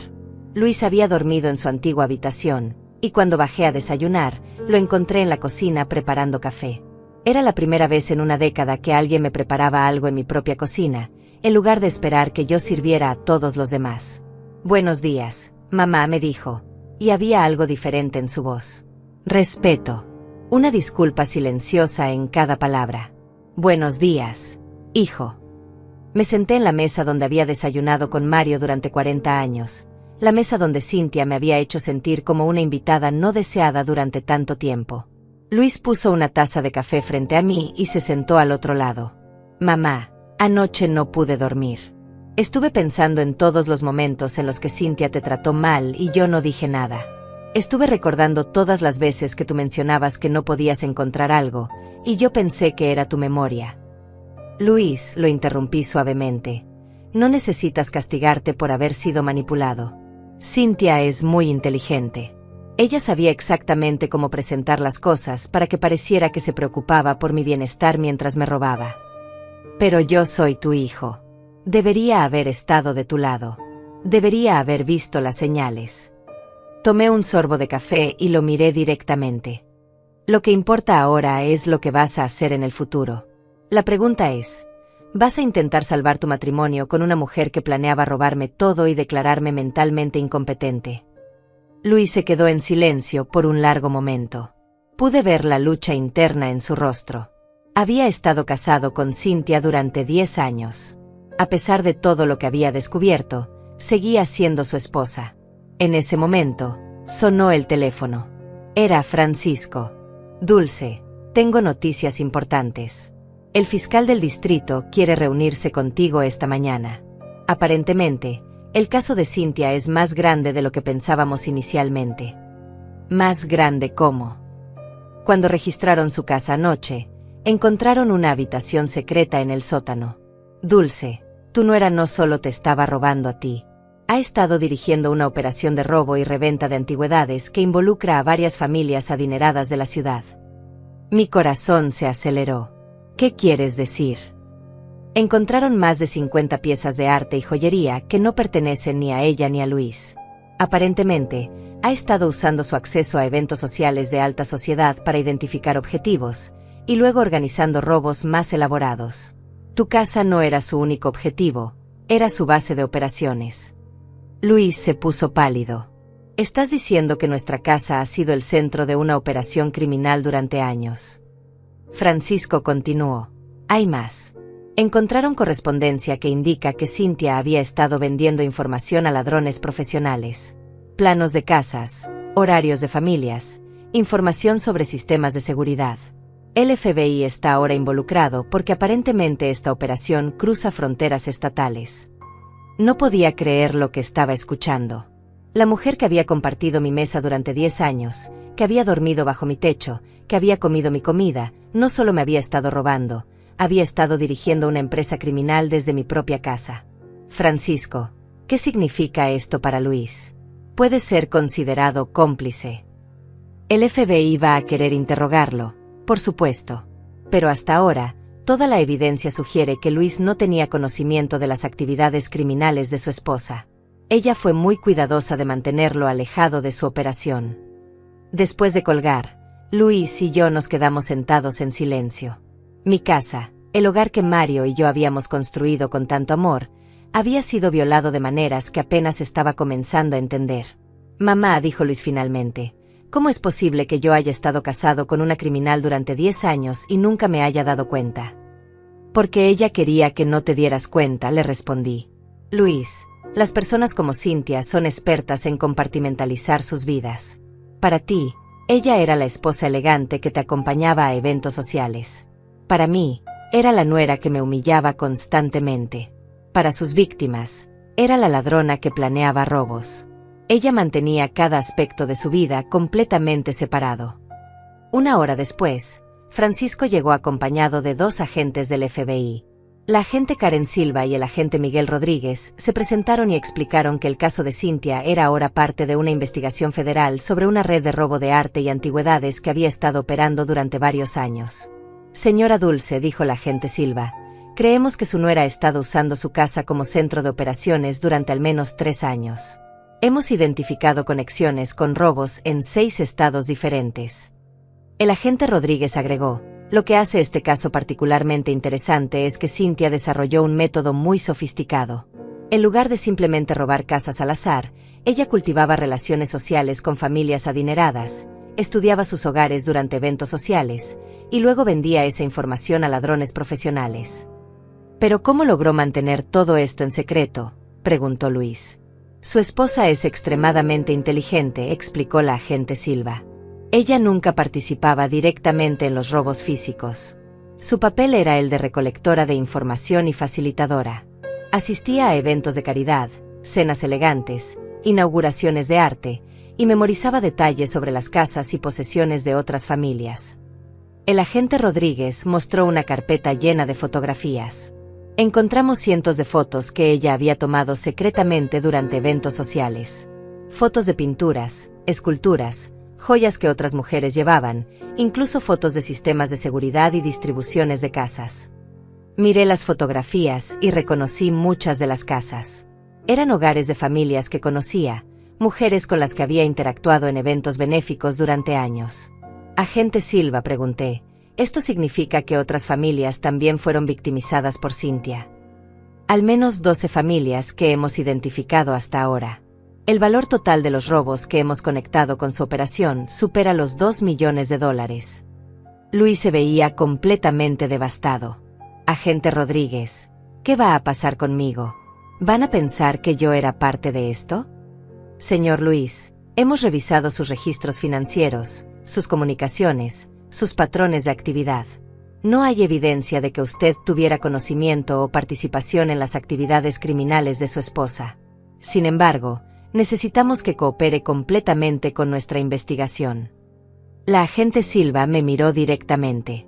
Luis había dormido en su antigua habitación, y cuando bajé a desayunar, lo encontré en la cocina preparando café. Era la primera vez en una década que alguien me preparaba algo en mi propia cocina, en lugar de esperar que yo sirviera a todos los demás. «Buenos días», mamá me dijo, y había algo diferente en su voz. Respeto. Una disculpa silenciosa en cada palabra. «Buenos días, hijo». Me senté en la mesa donde había desayunado con Mario durante 40 años, la mesa donde Cynthia me había hecho sentir como una invitada no deseada durante tanto tiempo. Luis puso una taza de café frente a mí y se sentó al otro lado. «Mamá, anoche no pude dormir. Estuve pensando en todos los momentos en los que Cynthia te trató mal y yo no dije nada. Estuve recordando todas las veces que tú mencionabas que no podías encontrar algo, y yo pensé que era tu memoria». «Luis», lo interrumpí suavemente, «no necesitas castigarte por haber sido manipulado. Cynthia es muy inteligente. Ella sabía exactamente cómo presentar las cosas para que pareciera que se preocupaba por mi bienestar mientras me robaba. Pero yo soy tu hijo. Debería haber estado de tu lado. Debería haber visto las señales». Tomé un sorbo de café y lo miré directamente. «Lo que importa ahora es lo que vas a hacer en el futuro. La pregunta es, ¿vas a intentar salvar tu matrimonio con una mujer que planeaba robarme todo y declararme mentalmente incompetente?» Luis se quedó en silencio por un largo momento. Pude ver la lucha interna en su rostro. Había estado casado con Cynthia durante 10 años. A pesar de todo lo que había descubierto, seguía siendo su esposa. En ese momento, sonó el teléfono. Era Francisco. «Dulce, tengo noticias importantes. El fiscal del distrito quiere reunirse contigo esta mañana. Aparentemente, el caso de Cynthia es más grande de lo que pensábamos inicialmente». «¿Más grande cómo?» «Cuando registraron su casa anoche, encontraron una habitación secreta en el sótano. Dulce, tu nuera no solo te estaba robando a ti. Ha estado dirigiendo una operación de robo y reventa de antigüedades que involucra a varias familias adineradas de la ciudad». Mi corazón se aceleró. «¿Qué quieres decir?» Encontraron más de 50 piezas de arte y joyería que no pertenecen ni a ella ni a Luis. Aparentemente, ha estado usando su acceso a eventos sociales de alta sociedad para identificar objetivos, y luego organizando robos más elaborados. Tu casa no era su único objetivo, era su base de operaciones». Luis se puso pálido. «¿Estás diciendo que nuestra casa ha sido el centro de una operación criminal durante años?» Francisco continuó. «Hay más. Encontraron correspondencia que indica que Cynthia había estado vendiendo información a ladrones profesionales. Planos de casas, horarios de familias, información sobre sistemas de seguridad. El FBI está ahora involucrado porque aparentemente esta operación cruza fronteras estatales». No podía creer lo que estaba escuchando. La mujer que había compartido mi mesa durante 10 años, que había dormido bajo mi techo, que había comido mi comida, no solo me había estado robando, había estado dirigiendo una empresa criminal desde mi propia casa. «Francisco, ¿qué significa esto para Luis? Puede ser considerado cómplice». El FBI va a querer interrogarlo, por supuesto. Pero hasta ahora, toda la evidencia sugiere que Luis no tenía conocimiento de las actividades criminales de su esposa. Ella fue muy cuidadosa de mantenerlo alejado de su operación. Después de colgar, Luis y yo nos quedamos sentados en silencio. Mi casa, el hogar que Mario y yo habíamos construido con tanto amor, había sido violado de maneras que apenas estaba comenzando a entender. «Mamá», dijo Luis finalmente, «¿cómo es posible que yo haya estado casado con una criminal durante 10 años y nunca me haya dado cuenta?» «Porque ella quería que no te dieras cuenta», le respondí. «Luis, Las personas como Cynthia son expertas en compartimentalizar sus vidas. Para ti, ella era la esposa elegante que te acompañaba a eventos sociales. Para mí, era la nuera que me humillaba constantemente. Para sus víctimas, era la ladrona que planeaba robos. Ella mantenía cada aspecto de su vida completamente separado. Una hora después, Francisco llegó acompañado de 2 agentes del FBI. La agente Karen Silva y el agente Miguel Rodríguez se presentaron y explicaron que el caso de Cynthia era ahora parte de una investigación federal sobre una red de robo de arte y antigüedades que había estado operando durante varios años. Señora Dulce, dijo la agente Silva, creemos que su nuera ha estado usando su casa como centro de operaciones durante al menos 3 años. Hemos identificado conexiones con robos en 6 estados diferentes. El agente Rodríguez agregó, lo que hace este caso particularmente interesante es que Cynthia desarrolló un método muy sofisticado. En lugar de simplemente robar casas al azar, ella cultivaba relaciones sociales con familias adineradas, estudiaba sus hogares durante eventos sociales, y luego vendía esa información a ladrones profesionales. ¿Pero cómo logró mantener todo esto en secreto?, preguntó Luis. Su esposa es extremadamente inteligente, explicó la agente Silva. Ella nunca participaba directamente en los robos físicos. Su papel era el de recolectora de información y facilitadora. Asistía a eventos de caridad, cenas elegantes, inauguraciones de arte, y memorizaba detalles sobre las casas y posesiones de otras familias. El agente Rodríguez mostró una carpeta llena de fotografías. Encontramos cientos de fotos que ella había tomado secretamente durante eventos sociales. Fotos de pinturas, esculturas, joyas que otras mujeres llevaban, incluso fotos de sistemas de seguridad y distribuciones de casas. Miré las fotografías y reconocí muchas de las casas. Eran hogares de familias que conocía, mujeres con las que había interactuado en eventos benéficos durante años. Agente Silva, pregunté, ¿esto significa que otras familias también fueron victimizadas por Cynthia? Al menos 12 familias que hemos identificado hasta ahora. El valor total de los robos que hemos conectado con su operación supera los $2 millones. Luis se veía completamente devastado. Agente Rodríguez, ¿qué va a pasar conmigo? ¿Van a pensar que yo era parte de esto? Señor Luis, hemos revisado sus registros financieros, sus comunicaciones, sus patrones de actividad. No hay evidencia de que usted tuviera conocimiento o participación en las actividades criminales de su esposa. Sin embargo, necesitamos que coopere completamente con nuestra investigación. La agente Silva me miró directamente.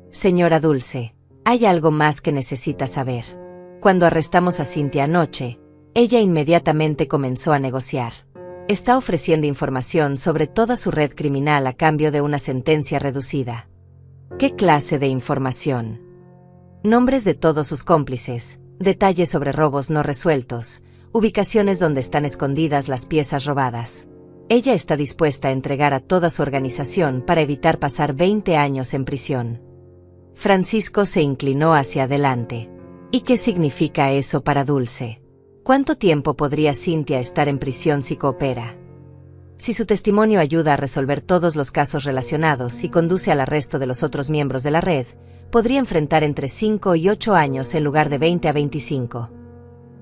Señora Dulce, hay algo más que necesita saber. Cuando arrestamos a Cynthia anoche, ella inmediatamente comenzó a negociar. Está ofreciendo información sobre toda su red criminal a cambio de una sentencia reducida. ¿Qué clase de información? Nombres de todos sus cómplices, detalles sobre robos no resueltos, ubicaciones donde están escondidas las piezas robadas. Ella está dispuesta a entregar a toda su organización para evitar pasar 20 años en prisión. Francisco se inclinó hacia adelante. ¿Y qué significa eso para Dulce? ¿Cuánto tiempo podría Cynthia estar en prisión si coopera? Si su testimonio ayuda a resolver todos los casos relacionados y conduce al arresto de los otros miembros de la red, podría enfrentar entre 5 y 8 años en lugar de 20 a 25.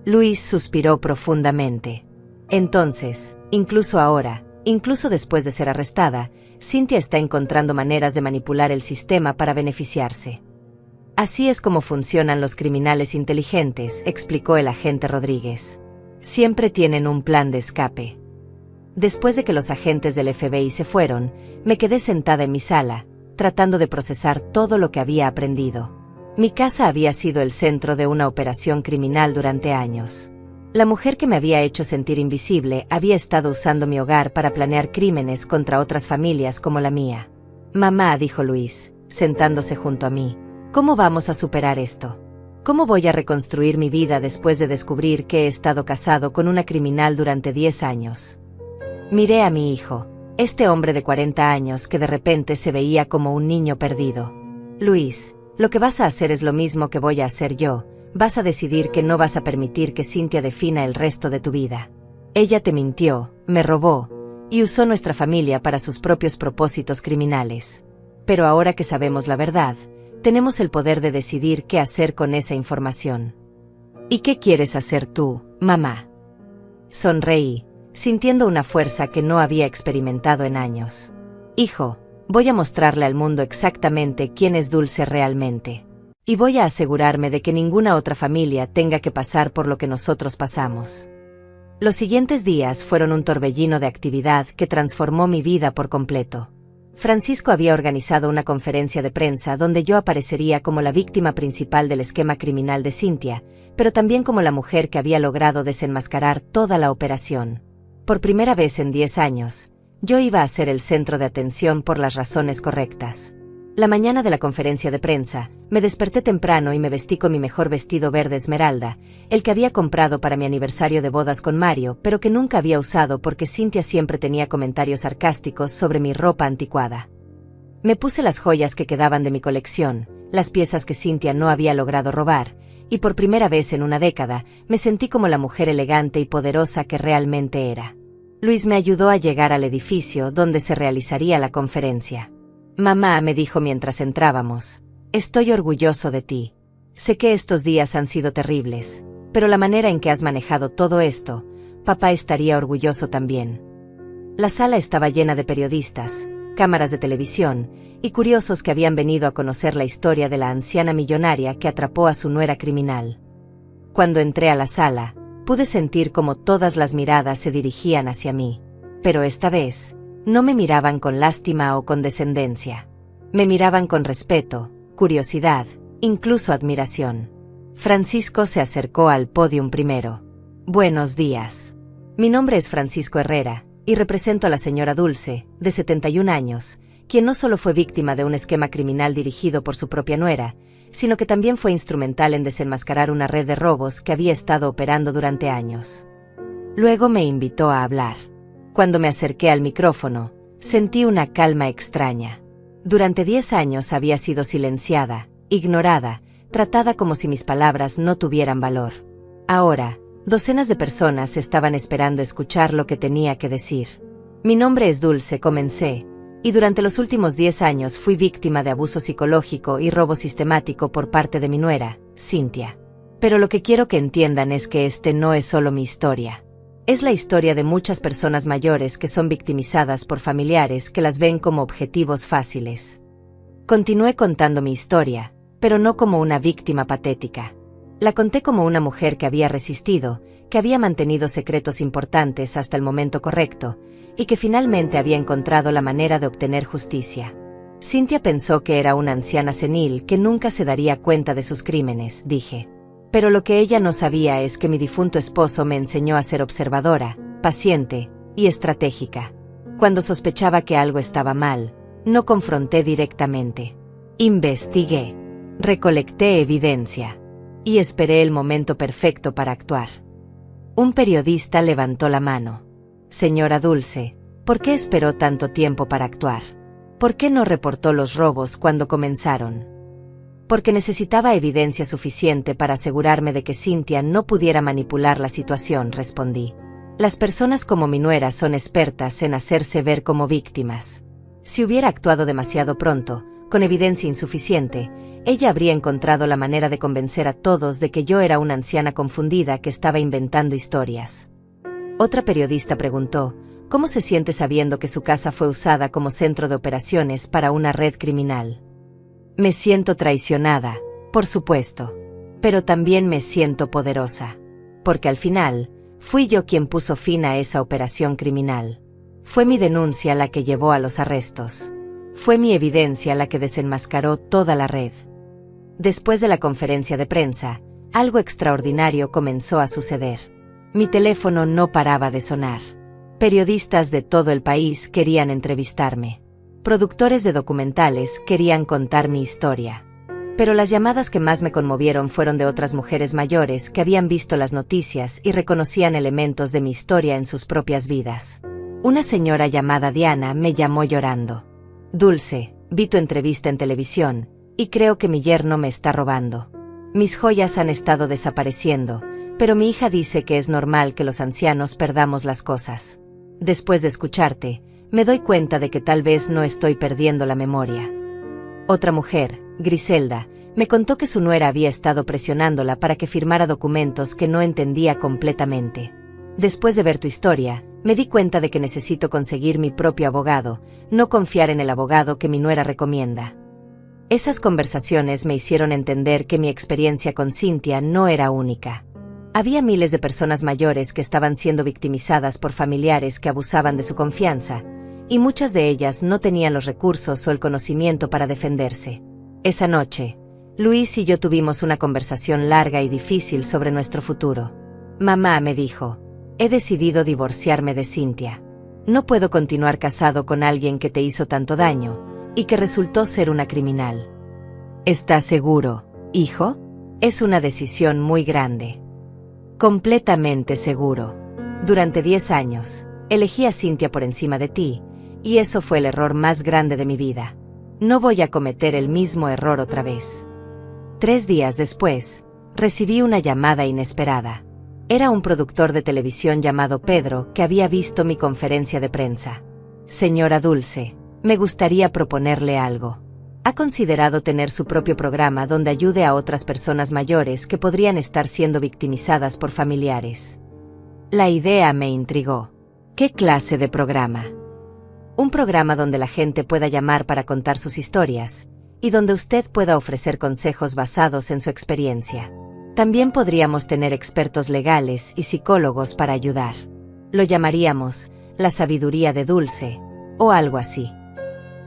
Luis suspiró profundamente. Entonces, incluso ahora, incluso después de ser arrestada, Cynthia está encontrando maneras de manipular el sistema para beneficiarse. Así es como funcionan los criminales inteligentes, explicó el agente Rodríguez. Siempre tienen un plan de escape. Después de que los agentes del FBI se fueron, me quedé sentada en mi sala, tratando de procesar todo lo que había aprendido. Mi casa había sido el centro de una operación criminal durante años. La mujer que me había hecho sentir invisible había estado usando mi hogar para planear crímenes contra otras familias como la mía. Mamá, dijo Luis, sentándose junto a mí, ¿cómo vamos a superar esto? ¿Cómo voy a reconstruir mi vida después de descubrir que he estado casado con una criminal durante 10 años? Miré a mi hijo, este hombre de 40 años que de repente se veía como un niño perdido. Luis, lo que vas a hacer es lo mismo que voy a hacer yo. Vas a decidir que no vas a permitir que Cynthia defina el resto de tu vida. Ella te mintió, me robó, y usó nuestra familia para sus propios propósitos criminales. Pero ahora que sabemos la verdad, tenemos el poder de decidir qué hacer con esa información. ¿Y qué quieres hacer tú, mamá? Sonreí, sintiendo una fuerza que no había experimentado en años. Hijo, voy a mostrarle al mundo exactamente quién es Dulce realmente. Y voy a asegurarme de que ninguna otra familia tenga que pasar por lo que nosotros pasamos. Los siguientes días fueron un torbellino de actividad que transformó mi vida por completo. Francisco había organizado una conferencia de prensa donde yo aparecería como la víctima principal del esquema criminal de Cynthia, pero también como la mujer que había logrado desenmascarar toda la operación. Por primera vez en 10 años, yo iba a ser el centro de atención por las razones correctas. La mañana de la conferencia de prensa, me desperté temprano y me vestí con mi mejor vestido verde esmeralda, el que había comprado para mi aniversario de bodas con Mario, pero que nunca había usado porque Cynthia siempre tenía comentarios sarcásticos sobre mi ropa anticuada. Me puse las joyas que quedaban de mi colección, las piezas que Cynthia no había logrado robar, y por primera vez en una década, me sentí como la mujer elegante y poderosa que realmente era. Luis me ayudó a llegar al edificio donde se realizaría la conferencia. Mamá me dijo mientras entrábamos, estoy orgulloso de ti. Sé que estos días han sido terribles, pero la manera en que has manejado todo esto, papá estaría orgulloso también. La sala estaba llena de periodistas, cámaras de televisión y curiosos que habían venido a conocer la historia de la anciana millonaria que atrapó a su nuera criminal. Cuando entré a la sala, pude sentir como todas las miradas se dirigían hacia mí, pero esta vez, no me miraban con lástima o condescendencia. Me miraban con respeto, curiosidad, incluso admiración. Francisco se acercó al pódium primero. Buenos días. Mi nombre es Francisco Herrera, y represento a la señora Dulce, de 71 años, quien no solo fue víctima de un esquema criminal dirigido por su propia nuera, sino que también fue instrumental en desenmascarar una red de robos que había estado operando durante años. Luego me invitó a hablar. Cuando me acerqué al micrófono, sentí una calma extraña. Durante 10 años había sido silenciada, ignorada, tratada como si mis palabras no tuvieran valor. Ahora, docenas de personas estaban esperando escuchar lo que tenía que decir. Mi nombre es Dulce, comencé, y durante los últimos 10 años fui víctima de abuso psicológico y robo sistemático por parte de mi nuera, Cynthia. Pero lo que quiero que entiendan es que este no es solo mi historia. Es la historia de muchas personas mayores que son victimizadas por familiares que las ven como objetivos fáciles. Continué contando mi historia, pero no como una víctima patética. La conté como una mujer que había resistido, que había mantenido secretos importantes hasta el momento correcto, y que finalmente había encontrado la manera de obtener justicia. Cynthia pensó que era una anciana senil que nunca se daría cuenta de sus crímenes, dije. Pero lo que ella no sabía es que mi difunto esposo me enseñó a ser observadora, paciente y estratégica. Cuando sospechaba que algo estaba mal, no confronté directamente. Investigué, recolecté evidencia y esperé el momento perfecto para actuar. Un periodista levantó la mano. Señora Dulce, ¿por qué esperó tanto tiempo para actuar? ¿Por qué no reportó los robos cuando comenzaron? Porque necesitaba evidencia suficiente para asegurarme de que Cynthia no pudiera manipular la situación, respondí. Las personas como mi nuera son expertas en hacerse ver como víctimas. Si hubiera actuado demasiado pronto, con evidencia insuficiente, ella habría encontrado la manera de convencer a todos de que yo era una anciana confundida que estaba inventando historias. Otra periodista preguntó, ¿cómo se siente sabiendo que su casa fue usada como centro de operaciones para una red criminal? Me siento traicionada, por supuesto, pero también me siento poderosa, porque al final, fui yo quien puso fin a esa operación criminal. Fue mi denuncia la que llevó a los arrestos. Fue mi evidencia la que desenmascaró toda la red. Después de la conferencia de prensa, algo extraordinario comenzó a suceder. Mi teléfono no paraba de sonar. Periodistas de todo el país querían entrevistarme. Productores de documentales querían contar mi historia. Pero las llamadas que más me conmovieron fueron de otras mujeres mayores que habían visto las noticias y reconocían elementos de mi historia en sus propias vidas. Una señora llamada Diana me llamó llorando. Dulce, vi tu entrevista en televisión, y creo que mi yerno me está robando. Mis joyas han estado desapareciendo, pero mi hija dice que es normal que los ancianos perdamos las cosas. Después de escucharte, me doy cuenta de que tal vez no estoy perdiendo la memoria. Otra mujer, Griselda, me contó que su nuera había estado presionándola para que firmara documentos que no entendía completamente. Después de ver tu historia, me di cuenta de que necesito conseguir mi propio abogado, no confiar en el abogado que mi nuera recomienda. Esas conversaciones me hicieron entender que mi experiencia con Cynthia no era única. Había miles de personas mayores que estaban siendo victimizadas por familiares que abusaban de su confianza, y muchas de ellas no tenían los recursos o el conocimiento para defenderse. Esa noche, Luis y yo tuvimos una conversación larga y difícil sobre nuestro futuro. Mamá me dijo: he decidido divorciarme de Cynthia. No puedo continuar casado con alguien que te hizo tanto daño y que resultó ser una criminal. ¿Estás seguro, hijo? Es una decisión muy grande. Completamente seguro. Durante 10 años, elegí a Cynthia por encima de ti, y eso fue el error más grande de mi vida. No voy a cometer el mismo error otra vez. 3 días después, recibí una llamada inesperada. Era un productor de televisión llamado Pedro que había visto mi conferencia de prensa. Señora Dulce, me gustaría proponerle algo. ¿Ha considerado tener su propio programa donde ayude a otras personas mayores que podrían estar siendo victimizadas por familiares? La idea me intrigó. ¿Qué clase de programa? Un programa donde la gente pueda llamar para contar sus historias, y donde usted pueda ofrecer consejos basados en su experiencia. También podríamos tener expertos legales y psicólogos para ayudar. Lo llamaríamos La Sabiduría de Dulce, o algo así.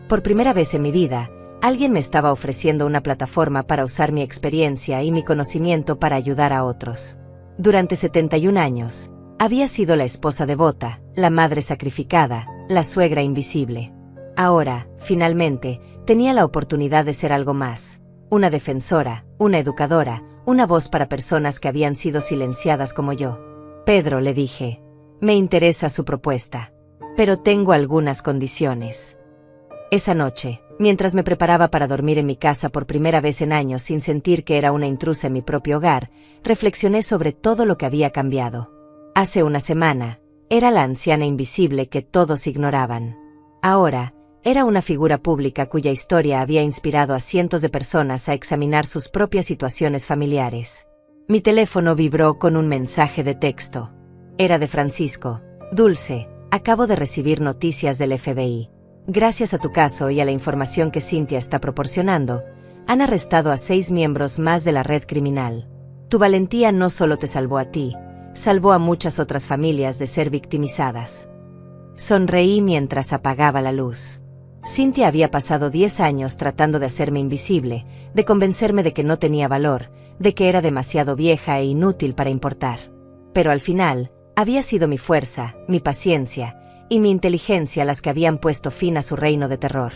Por primera vez en mi vida, alguien me estaba ofreciendo una plataforma para usar mi experiencia y mi conocimiento para ayudar a otros. Durante 71 años, había sido la esposa devota, la madre sacrificada, la suegra invisible. Ahora, finalmente, tenía la oportunidad de ser algo más. Una defensora, una educadora, una voz para personas que habían sido silenciadas como yo. Pedro, le dije, me interesa su propuesta, pero tengo algunas condiciones. Esa noche, mientras me preparaba para dormir en mi casa por primera vez en años sin sentir que era una intrusa en mi propio hogar, reflexioné sobre todo lo que había cambiado. Hace una semana, era la anciana invisible que todos ignoraban. Ahora, era una figura pública cuya historia había inspirado a cientos de personas a examinar sus propias situaciones familiares. Mi teléfono vibró con un mensaje de texto. Era de Francisco. Dulce, acabo de recibir noticias del FBI. Gracias a tu caso y a la información que Cynthia está proporcionando, han arrestado a 6 miembros más de la red criminal. Tu valentía no solo te salvó a ti, salvó a muchas otras familias de ser victimizadas. Sonreí mientras apagaba la luz. Cynthia había pasado 10 años tratando de hacerme invisible, de convencerme de que no tenía valor, de que era demasiado vieja e inútil para importar. Pero al final, había sido mi fuerza, mi paciencia y mi inteligencia las que habían puesto fin a su reino de terror.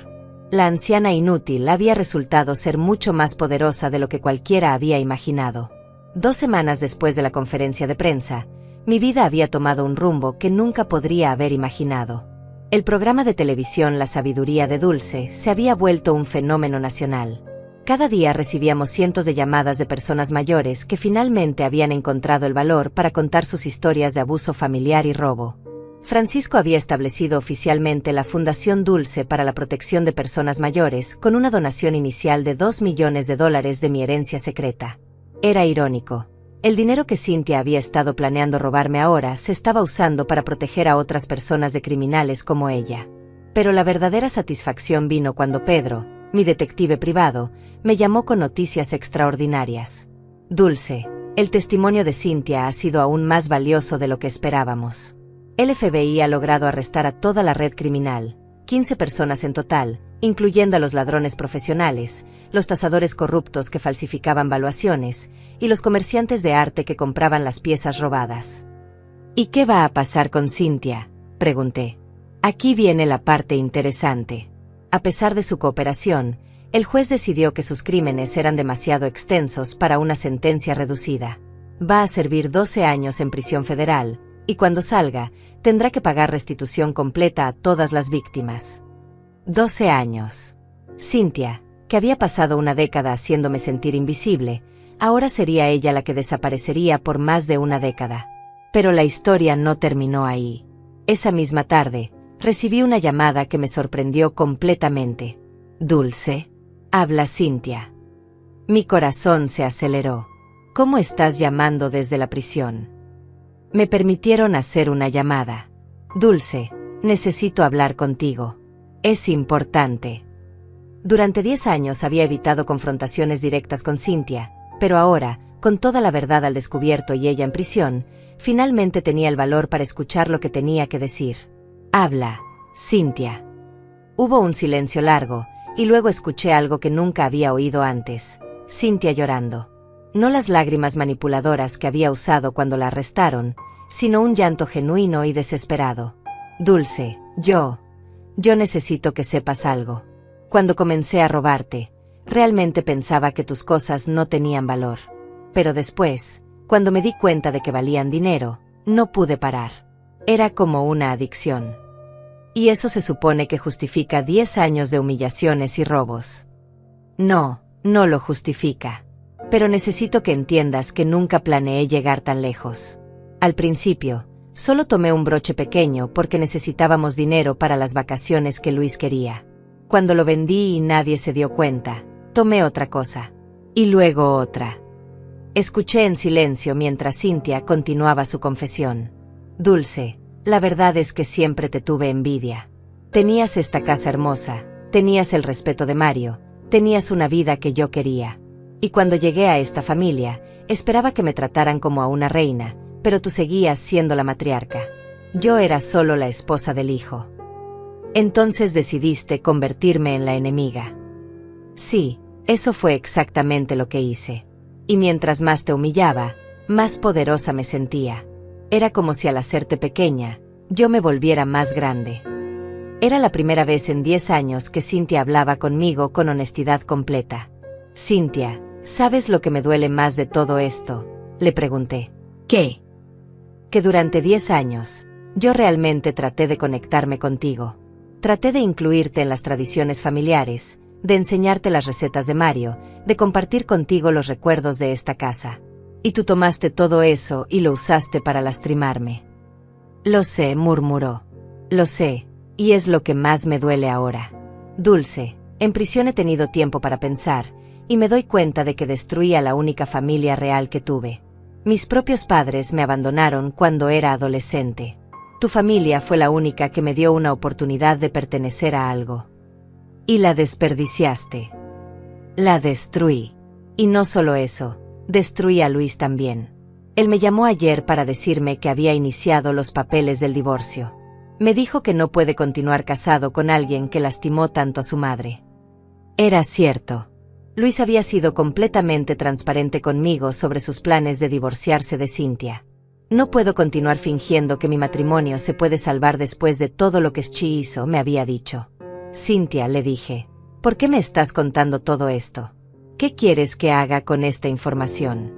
La anciana inútil había resultado ser mucho más poderosa de lo que cualquiera había imaginado. 2 semanas después de la conferencia de prensa, mi vida había tomado un rumbo que nunca podría haber imaginado. El programa de televisión La Sabiduría de Dulce se había vuelto un fenómeno nacional. Cada día recibíamos cientos de llamadas de personas mayores que finalmente habían encontrado el valor para contar sus historias de abuso familiar y robo. Francisco había establecido oficialmente la Fundación Dulce para la protección de personas mayores con una donación inicial de $2 millones de mi herencia secreta. Era irónico. El dinero que Cynthia había estado planeando robarme ahora se estaba usando para proteger a otras personas de criminales como ella. Pero la verdadera satisfacción vino cuando Pedro, mi detective privado, me llamó con noticias extraordinarias. Dulce, el testimonio de Cynthia ha sido aún más valioso de lo que esperábamos. El FBI ha logrado arrestar a toda la red criminal, 15 personas en total, incluyendo a los ladrones profesionales, los tasadores corruptos que falsificaban valuaciones y los comerciantes de arte que compraban las piezas robadas. ¿Y qué va a pasar con Cynthia?, pregunté. Aquí viene la parte interesante. A pesar de su cooperación, el juez decidió que sus crímenes eran demasiado extensos para una sentencia reducida. Va a servir 12 años en prisión federal, y cuando salga, tendrá que pagar restitución completa a todas las víctimas. 12 años. Cynthia, que había pasado una década haciéndome sentir invisible, ahora sería ella la que desaparecería por más de una década. Pero la historia no terminó ahí. Esa misma tarde, recibí una llamada que me sorprendió completamente. Dulce, habla Cynthia. Mi corazón se aceleró. ¿Cómo estás llamando desde la prisión? Me permitieron hacer una llamada. Dulce, necesito hablar contigo. Es importante. Durante 10 años había evitado confrontaciones directas con Cynthia, pero ahora, con toda la verdad al descubierto y ella en prisión, finalmente tenía el valor para escuchar lo que tenía que decir. Habla, Cynthia. Hubo un silencio largo, y luego escuché algo que nunca había oído antes. Cynthia llorando. No las lágrimas manipuladoras que había usado cuando la arrestaron, sino un llanto genuino y desesperado. Dulce, yo necesito que sepas algo. Cuando comencé a robarte, realmente pensaba que tus cosas no tenían valor. Pero después, cuando me di cuenta de que valían dinero, no pude parar. Era como una adicción. Y eso se supone que justifica 10 años de humillaciones y robos. No lo justifica. Pero necesito que entiendas que nunca planeé llegar tan lejos. Al principio, solo tomé un broche pequeño porque necesitábamos dinero para las vacaciones que Luis quería. Cuando lo vendí y nadie se dio cuenta, tomé otra cosa. Y luego otra. Escuché en silencio mientras Cynthia continuaba su confesión. Dulce, la verdad es que siempre te tuve envidia. Tenías esta casa hermosa, tenías el respeto de Mario, tenías una vida que yo quería. Y cuando llegué a esta familia, esperaba que me trataran como a una reina, pero tú seguías siendo la matriarca. Yo era solo la esposa del hijo. Entonces decidiste convertirme en la enemiga. Sí, eso fue exactamente lo que hice. Y mientras más te humillaba, más poderosa me sentía. Era como si al hacerte pequeña, yo me volviera más grande. Era la primera vez en 10 años que Cynthia hablaba conmigo con honestidad completa. Cynthia, ¿sabes lo que me duele más de todo esto?, le pregunté. ¿Qué? Que durante 10 años, yo realmente traté de conectarme contigo. Traté de incluirte en las tradiciones familiares, de enseñarte las recetas de Mario, de compartir contigo los recuerdos de esta casa. Y tú tomaste todo eso y lo usaste para lastimarme. Lo sé, murmuró. Lo sé, y es lo que más me duele ahora. Dulce, en prisión he tenido tiempo para pensar, y me doy cuenta de que destruí a la única familia real que tuve. Mis propios padres me abandonaron cuando era adolescente. Tu familia fue la única que me dio una oportunidad de pertenecer a algo. Y la desperdiciaste. La destruí. Y no solo eso, destruí a Luis también. Él me llamó ayer para decirme que había iniciado los papeles del divorcio. Me dijo que no puede continuar casado con alguien que lastimó tanto a su madre. Era cierto. Luis había sido completamente transparente conmigo sobre sus planes de divorciarse de Cynthia. No puedo continuar fingiendo que mi matrimonio se puede salvar después de todo lo que Schi hizo, me había dicho. Cynthia, le dije, ¿por qué me estás contando todo esto? ¿Qué quieres que haga con esta información?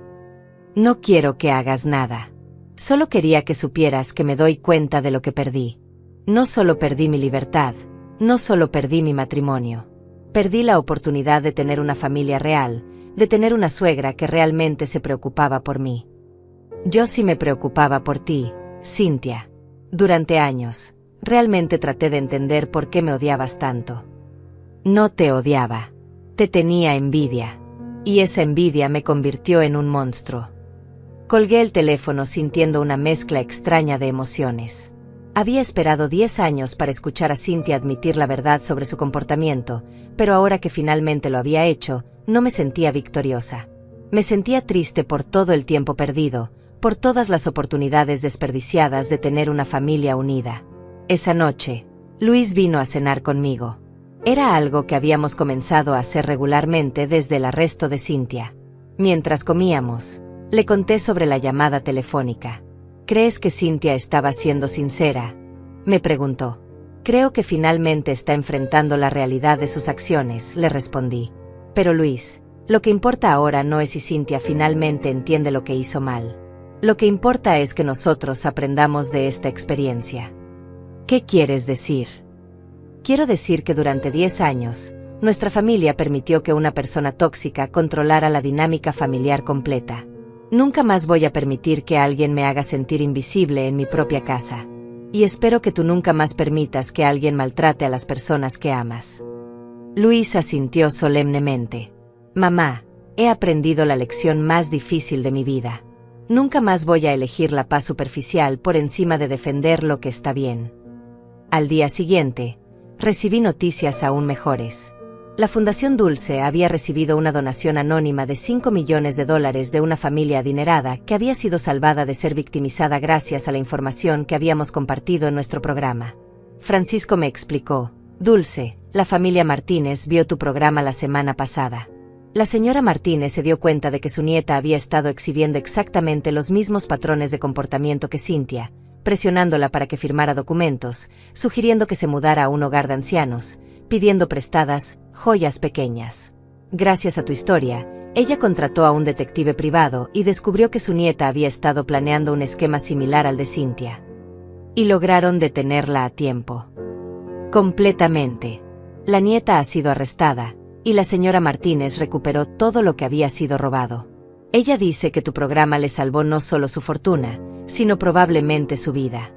No quiero que hagas nada. Solo quería que supieras que me doy cuenta de lo que perdí. No solo perdí mi libertad, no solo perdí mi matrimonio. Perdí la oportunidad de tener una familia real, de tener una suegra que realmente se preocupaba por mí. Yo sí me preocupaba por ti, Cynthia. Durante años, realmente traté de entender por qué me odiabas tanto. No te odiaba. Te tenía envidia. Y esa envidia me convirtió en un monstruo. Colgué el teléfono sintiendo una mezcla extraña de emociones. Había esperado 10 años para escuchar a Cynthia admitir la verdad sobre su comportamiento, pero ahora que finalmente lo había hecho, no me sentía victoriosa. Me sentía triste por todo el tiempo perdido, por todas las oportunidades desperdiciadas de tener una familia unida. Esa noche, Luis vino a cenar conmigo. Era algo que habíamos comenzado a hacer regularmente desde el arresto de Cynthia. Mientras comíamos, le conté sobre la llamada telefónica. ¿Crees que Cynthia estaba siendo sincera?, me preguntó. Creo que finalmente está enfrentando la realidad de sus acciones, le respondí. Pero Luis, lo que importa ahora no es si Cynthia finalmente entiende lo que hizo mal. Lo que importa es que nosotros aprendamos de esta experiencia. ¿Qué quieres decir? Quiero decir que durante 10 años, nuestra familia permitió que una persona tóxica controlara la dinámica familiar completa. Nunca más voy a permitir que alguien me haga sentir invisible en mi propia casa. Y espero que tú nunca más permitas que alguien maltrate a las personas que amas. Luis asintió solemnemente. Mamá, he aprendido la lección más difícil de mi vida. Nunca más voy a elegir la paz superficial por encima de defender lo que está bien. Al día siguiente, recibí noticias aún mejores. La Fundación Dulce había recibido una donación anónima de $5 millones de una familia adinerada que había sido salvada de ser victimizada gracias a la información que habíamos compartido en nuestro programa. Francisco me explicó: Dulce, la familia Martínez vio tu programa la semana pasada. La señora Martínez se dio cuenta de que su nieta había estado exhibiendo exactamente los mismos patrones de comportamiento que Cynthia, presionándola para que firmara documentos, sugiriendo que se mudara a un hogar de ancianos, pidiendo prestadas joyas pequeñas. Gracias a tu historia, ella contrató a un detective privado y descubrió que su nieta había estado planeando un esquema similar al de Cynthia. Y lograron detenerla a tiempo. Completamente. La nieta ha sido arrestada, y la señora Martínez recuperó todo lo que había sido robado. Ella dice que tu programa le salvó no solo su fortuna, sino probablemente su vida.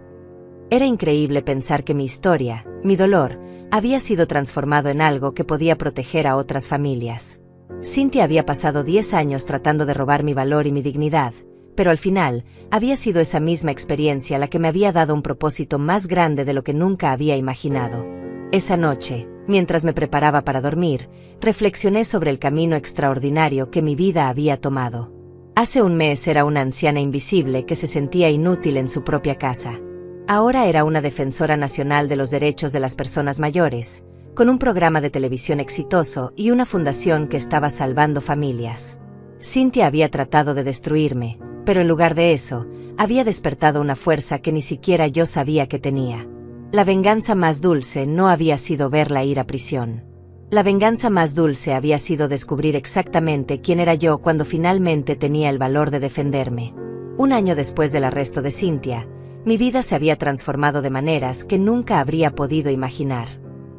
Era increíble pensar que mi historia, mi dolor, había sido transformado en algo que podía proteger a otras familias. Cynthia había pasado 10 años tratando de robar mi valor y mi dignidad, pero al final, había sido esa misma experiencia la que me había dado un propósito más grande de lo que nunca había imaginado. Esa noche, mientras me preparaba para dormir, reflexioné sobre el camino extraordinario que mi vida había tomado. Hace un mes era una anciana invisible que se sentía inútil en su propia casa. Ahora era una defensora nacional de los derechos de las personas mayores, con un programa de televisión exitoso y una fundación que estaba salvando familias. Cynthia había tratado de destruirme, pero en lugar de eso, había despertado una fuerza que ni siquiera yo sabía que tenía. La venganza más dulce no había sido verla ir a prisión. La venganza más dulce había sido descubrir exactamente quién era yo cuando finalmente tenía el valor de defenderme. Un año después del arresto de Cynthia, mi vida se había transformado de maneras que nunca habría podido imaginar.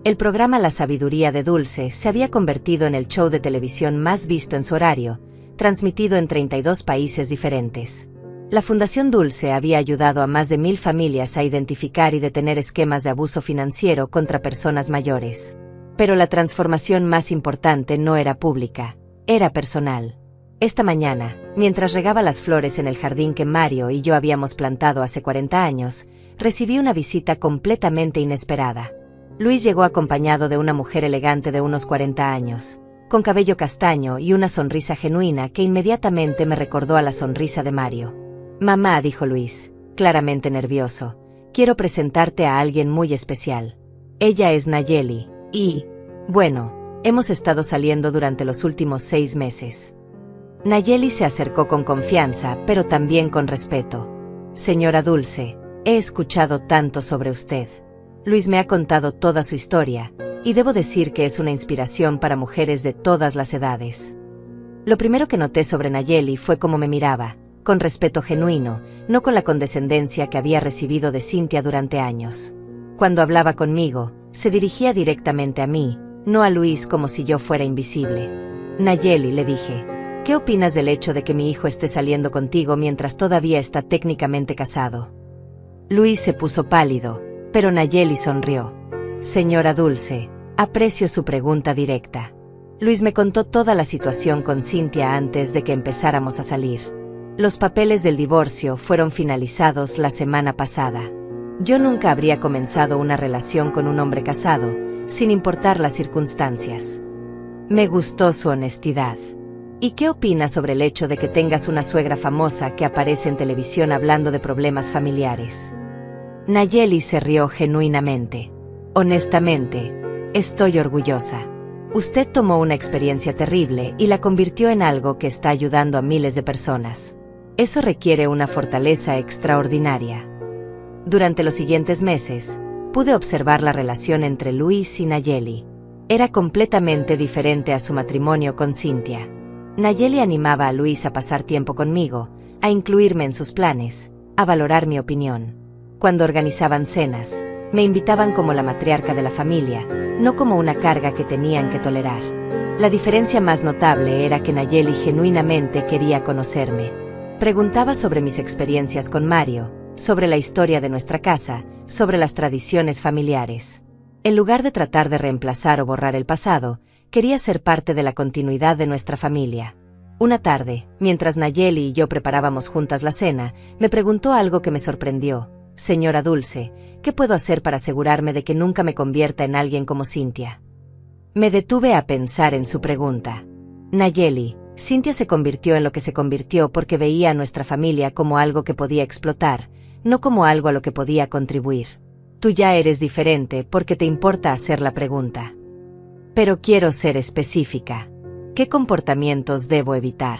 El programa La Sabiduría de Dulce se había convertido en el show de televisión más visto en su horario, transmitido en 32 países diferentes. La Fundación Dulce había ayudado a más de 1000 familias a identificar y detener esquemas de abuso financiero contra personas mayores. Pero la transformación más importante no era pública, era personal. Esta mañana, mientras regaba las flores en el jardín que Mario y yo habíamos plantado hace 40 años, recibí una visita completamente inesperada. Luis llegó acompañado de una mujer elegante de unos 40 años, con cabello castaño y una sonrisa genuina que inmediatamente me recordó a la sonrisa de Mario. «Mamá», dijo Luis, claramente nervioso, «quiero presentarte a alguien muy especial. Ella es Nayeli, y, bueno, hemos estado saliendo durante los últimos 6 meses». Nayeli se acercó con confianza, pero también con respeto. «Señora Dulce, he escuchado tanto sobre usted. Luis me ha contado toda su historia, y debo decir que es una inspiración para mujeres de todas las edades». Lo primero que noté sobre Nayeli fue cómo me miraba, con respeto genuino, no con la condescendencia que había recibido de Cynthia durante años. Cuando hablaba conmigo, se dirigía directamente a mí, no a Luis como si yo fuera invisible. «Nayeli», le dije, «¿qué opinas del hecho de que mi hijo esté saliendo contigo mientras todavía está técnicamente casado?» Luis se puso pálido, pero Nayeli sonrió. «Señora Dulce, aprecio su pregunta directa». Luis me contó toda la situación con Cynthia antes de que empezáramos a salir. Los papeles del divorcio fueron finalizados la semana pasada. Yo nunca habría comenzado una relación con un hombre casado, sin importar las circunstancias. Me gustó su honestidad. ¿Y qué opinas sobre el hecho de que tengas una suegra famosa que aparece en televisión hablando de problemas familiares? Nayeli se rió genuinamente. «Honestamente, estoy orgullosa. Usted tomó una experiencia terrible y la convirtió en algo que está ayudando a miles de personas. Eso requiere una fortaleza extraordinaria». Durante los siguientes meses, pude observar la relación entre Luis y Nayeli. Era completamente diferente a su matrimonio con Cynthia. Nayeli animaba a Luis a pasar tiempo conmigo, a incluirme en sus planes, a valorar mi opinión. Cuando organizaban cenas, me invitaban como la matriarca de la familia, no como una carga que tenían que tolerar. La diferencia más notable era que Nayeli genuinamente quería conocerme. Preguntaba sobre mis experiencias con Mario, sobre la historia de nuestra casa, sobre las tradiciones familiares. En lugar de tratar de reemplazar o borrar el pasado, quería ser parte de la continuidad de nuestra familia. Una tarde, mientras Nayeli y yo preparábamos juntas la cena, me preguntó algo que me sorprendió. Señora Dulce, ¿qué puedo hacer para asegurarme de que nunca me convierta en alguien como Cynthia? Me detuve a pensar en su pregunta. Nayeli, Cynthia se convirtió en lo que se convirtió porque veía a nuestra familia como algo que podía explotar, no como algo a lo que podía contribuir. Tú ya eres diferente porque te importa hacer la pregunta. Pero quiero ser específica. ¿Qué comportamientos debo evitar?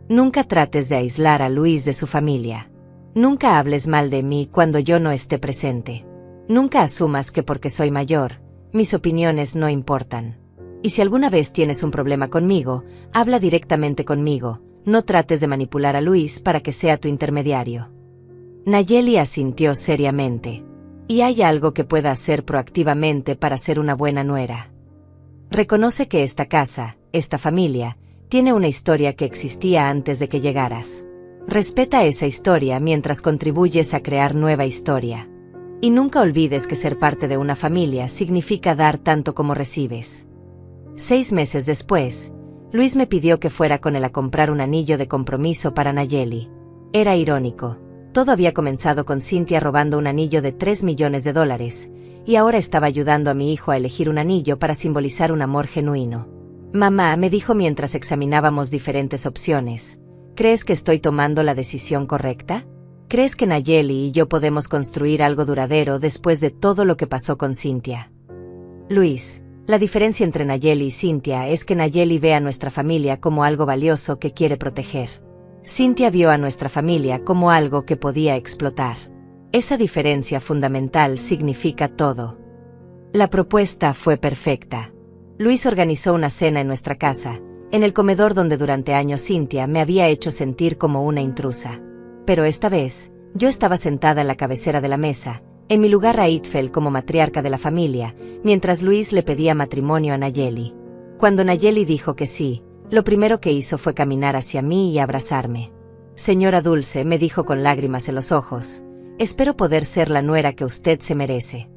Nunca trates de aislar a Luis de su familia. Nunca hables mal de mí cuando yo no esté presente. Nunca asumas que porque soy mayor, mis opiniones no importan. Y si alguna vez tienes un problema conmigo, habla directamente conmigo, no trates de manipular a Luis para que sea tu intermediario. Nayeli asintió seriamente. ¿Y hay algo que pueda hacer proactivamente para ser una buena nuera? Reconoce que esta casa, esta familia, tiene una historia que existía antes de que llegaras. Respeta esa historia mientras contribuyes a crear nueva historia. Y nunca olvides que ser parte de una familia significa dar tanto como recibes. 6 meses después, Luis me pidió que fuera con él a comprar un anillo de compromiso para Nayeli. Era irónico. Todo había comenzado con Cynthia robando un anillo de $3 millones, y ahora estaba ayudando a mi hijo a elegir un anillo para simbolizar un amor genuino. Mamá, me dijo mientras examinábamos diferentes opciones, ¿crees que estoy tomando la decisión correcta? ¿Crees que Nayeli y yo podemos construir algo duradero después de todo lo que pasó con Cynthia? Luis, la diferencia entre Nayeli y Cynthia es que Nayeli ve a nuestra familia como algo valioso que quiere proteger. Cynthia vio a nuestra familia como algo que podía explotar. Esa diferencia fundamental significa todo. La propuesta fue perfecta. Luis organizó una cena en nuestra casa, en el comedor donde durante años Cynthia me había hecho sentir como una intrusa. Pero esta vez, yo estaba sentada en la cabecera de la mesa, en mi lugar rightful como matriarca de la familia, mientras Luis le pedía matrimonio a Nayeli. Cuando Nayeli dijo que sí, lo primero que hizo fue caminar hacia mí y abrazarme. Señora Dulce, me dijo con lágrimas en los ojos, espero poder ser la nuera que usted se merece.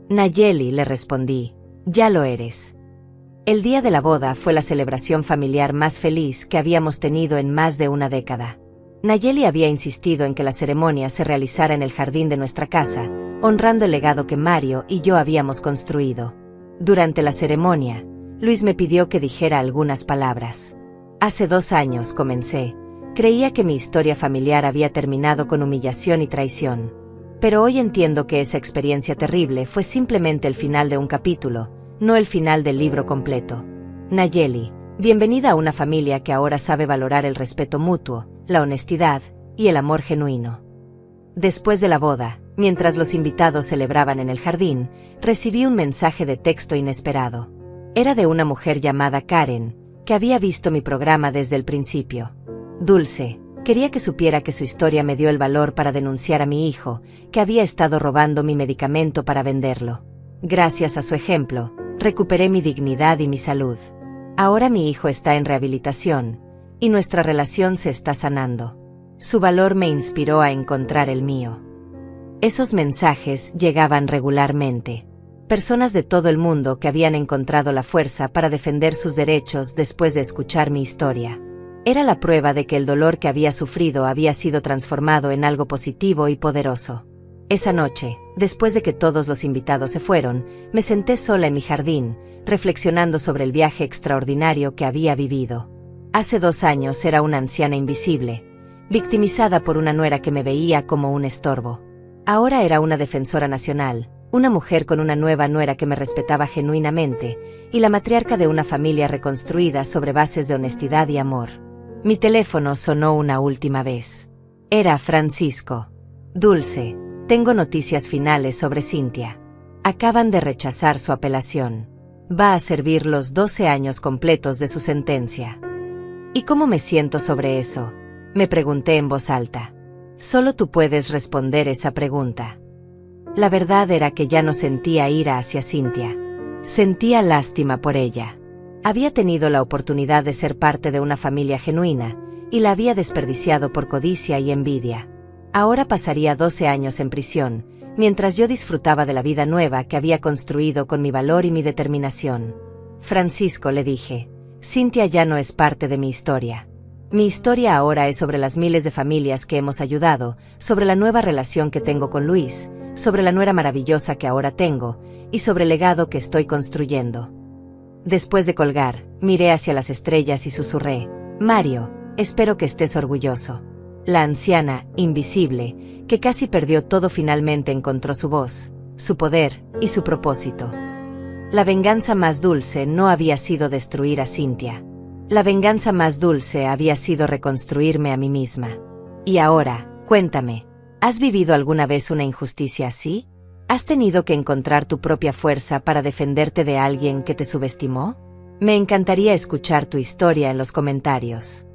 Nayeli, le respondí, ya lo eres. El día de la boda fue la celebración familiar más feliz que habíamos tenido en más de una década. Nayeli había insistido en que la ceremonia se realizara en el jardín de nuestra casa, honrando el legado que Mario y yo habíamos construido. Durante la ceremonia, Luis me pidió que dijera algunas palabras. Hace 2 años comencé. Creía que mi historia familiar había terminado con humillación y traición. Pero hoy entiendo que esa experiencia terrible fue simplemente el final de un capítulo, no el final del libro completo. Nayeli, bienvenida a una familia que ahora sabe valorar el respeto mutuo, la honestidad y el amor genuino. Después de la boda, mientras los invitados celebraban en el jardín, recibí un mensaje de texto inesperado. Era de una mujer llamada Karen, que había visto mi programa desde el principio. Dulce, quería que supiera que su historia me dio el valor para denunciar a mi hijo, que había estado robando mi medicamento para venderlo. Gracias a su ejemplo, recuperé mi dignidad y mi salud. Ahora mi hijo está en rehabilitación, y nuestra relación se está sanando. Su valor me inspiró a encontrar el mío. Esos mensajes llegaban regularmente. Personas de todo el mundo que habían encontrado la fuerza para defender sus derechos después de escuchar mi historia. Era la prueba de que el dolor que había sufrido había sido transformado en algo positivo y poderoso. Esa noche, después de que todos los invitados se fueron, me senté sola en mi jardín, reflexionando sobre el viaje extraordinario que había vivido. Hace 2 años era una anciana invisible, victimizada por una nuera que me veía como un estorbo. Ahora era una defensora nacional, una mujer con una nueva nuera que me respetaba genuinamente, y la matriarca de una familia reconstruida sobre bases de honestidad y amor. Mi teléfono sonó una última vez. Era Francisco. Dulce, tengo noticias finales sobre Cynthia. Acaban de rechazar su apelación. Va a servir los 12 años completos de su sentencia. ¿Y cómo me siento sobre eso?, me pregunté en voz alta. Solo tú puedes responder esa pregunta. La verdad era que ya no sentía ira hacia Cynthia. Sentía lástima por ella. Había tenido la oportunidad de ser parte de una familia genuina, y la había desperdiciado por codicia y envidia. Ahora pasaría 12 años en prisión, mientras yo disfrutaba de la vida nueva que había construido con mi valor y mi determinación. Francisco, le dije, Cynthia ya no es parte de mi historia. Mi historia ahora es sobre las miles de familias que hemos ayudado, sobre la nueva relación que tengo con Luis, sobre la nuera maravillosa que ahora tengo, y sobre el legado que estoy construyendo. Después de colgar, miré hacia las estrellas y susurré: Mario, espero que estés orgulloso. La anciana, invisible, que casi perdió todo, finalmente encontró su voz, su poder y su propósito. La venganza más dulce no había sido destruir a Cynthia. La venganza más dulce había sido reconstruirme a mí misma. Y ahora, cuéntame, ¿has vivido alguna vez una injusticia así? ¿Has tenido que encontrar tu propia fuerza para defenderte de alguien que te subestimó? Me encantaría escuchar tu historia en los comentarios.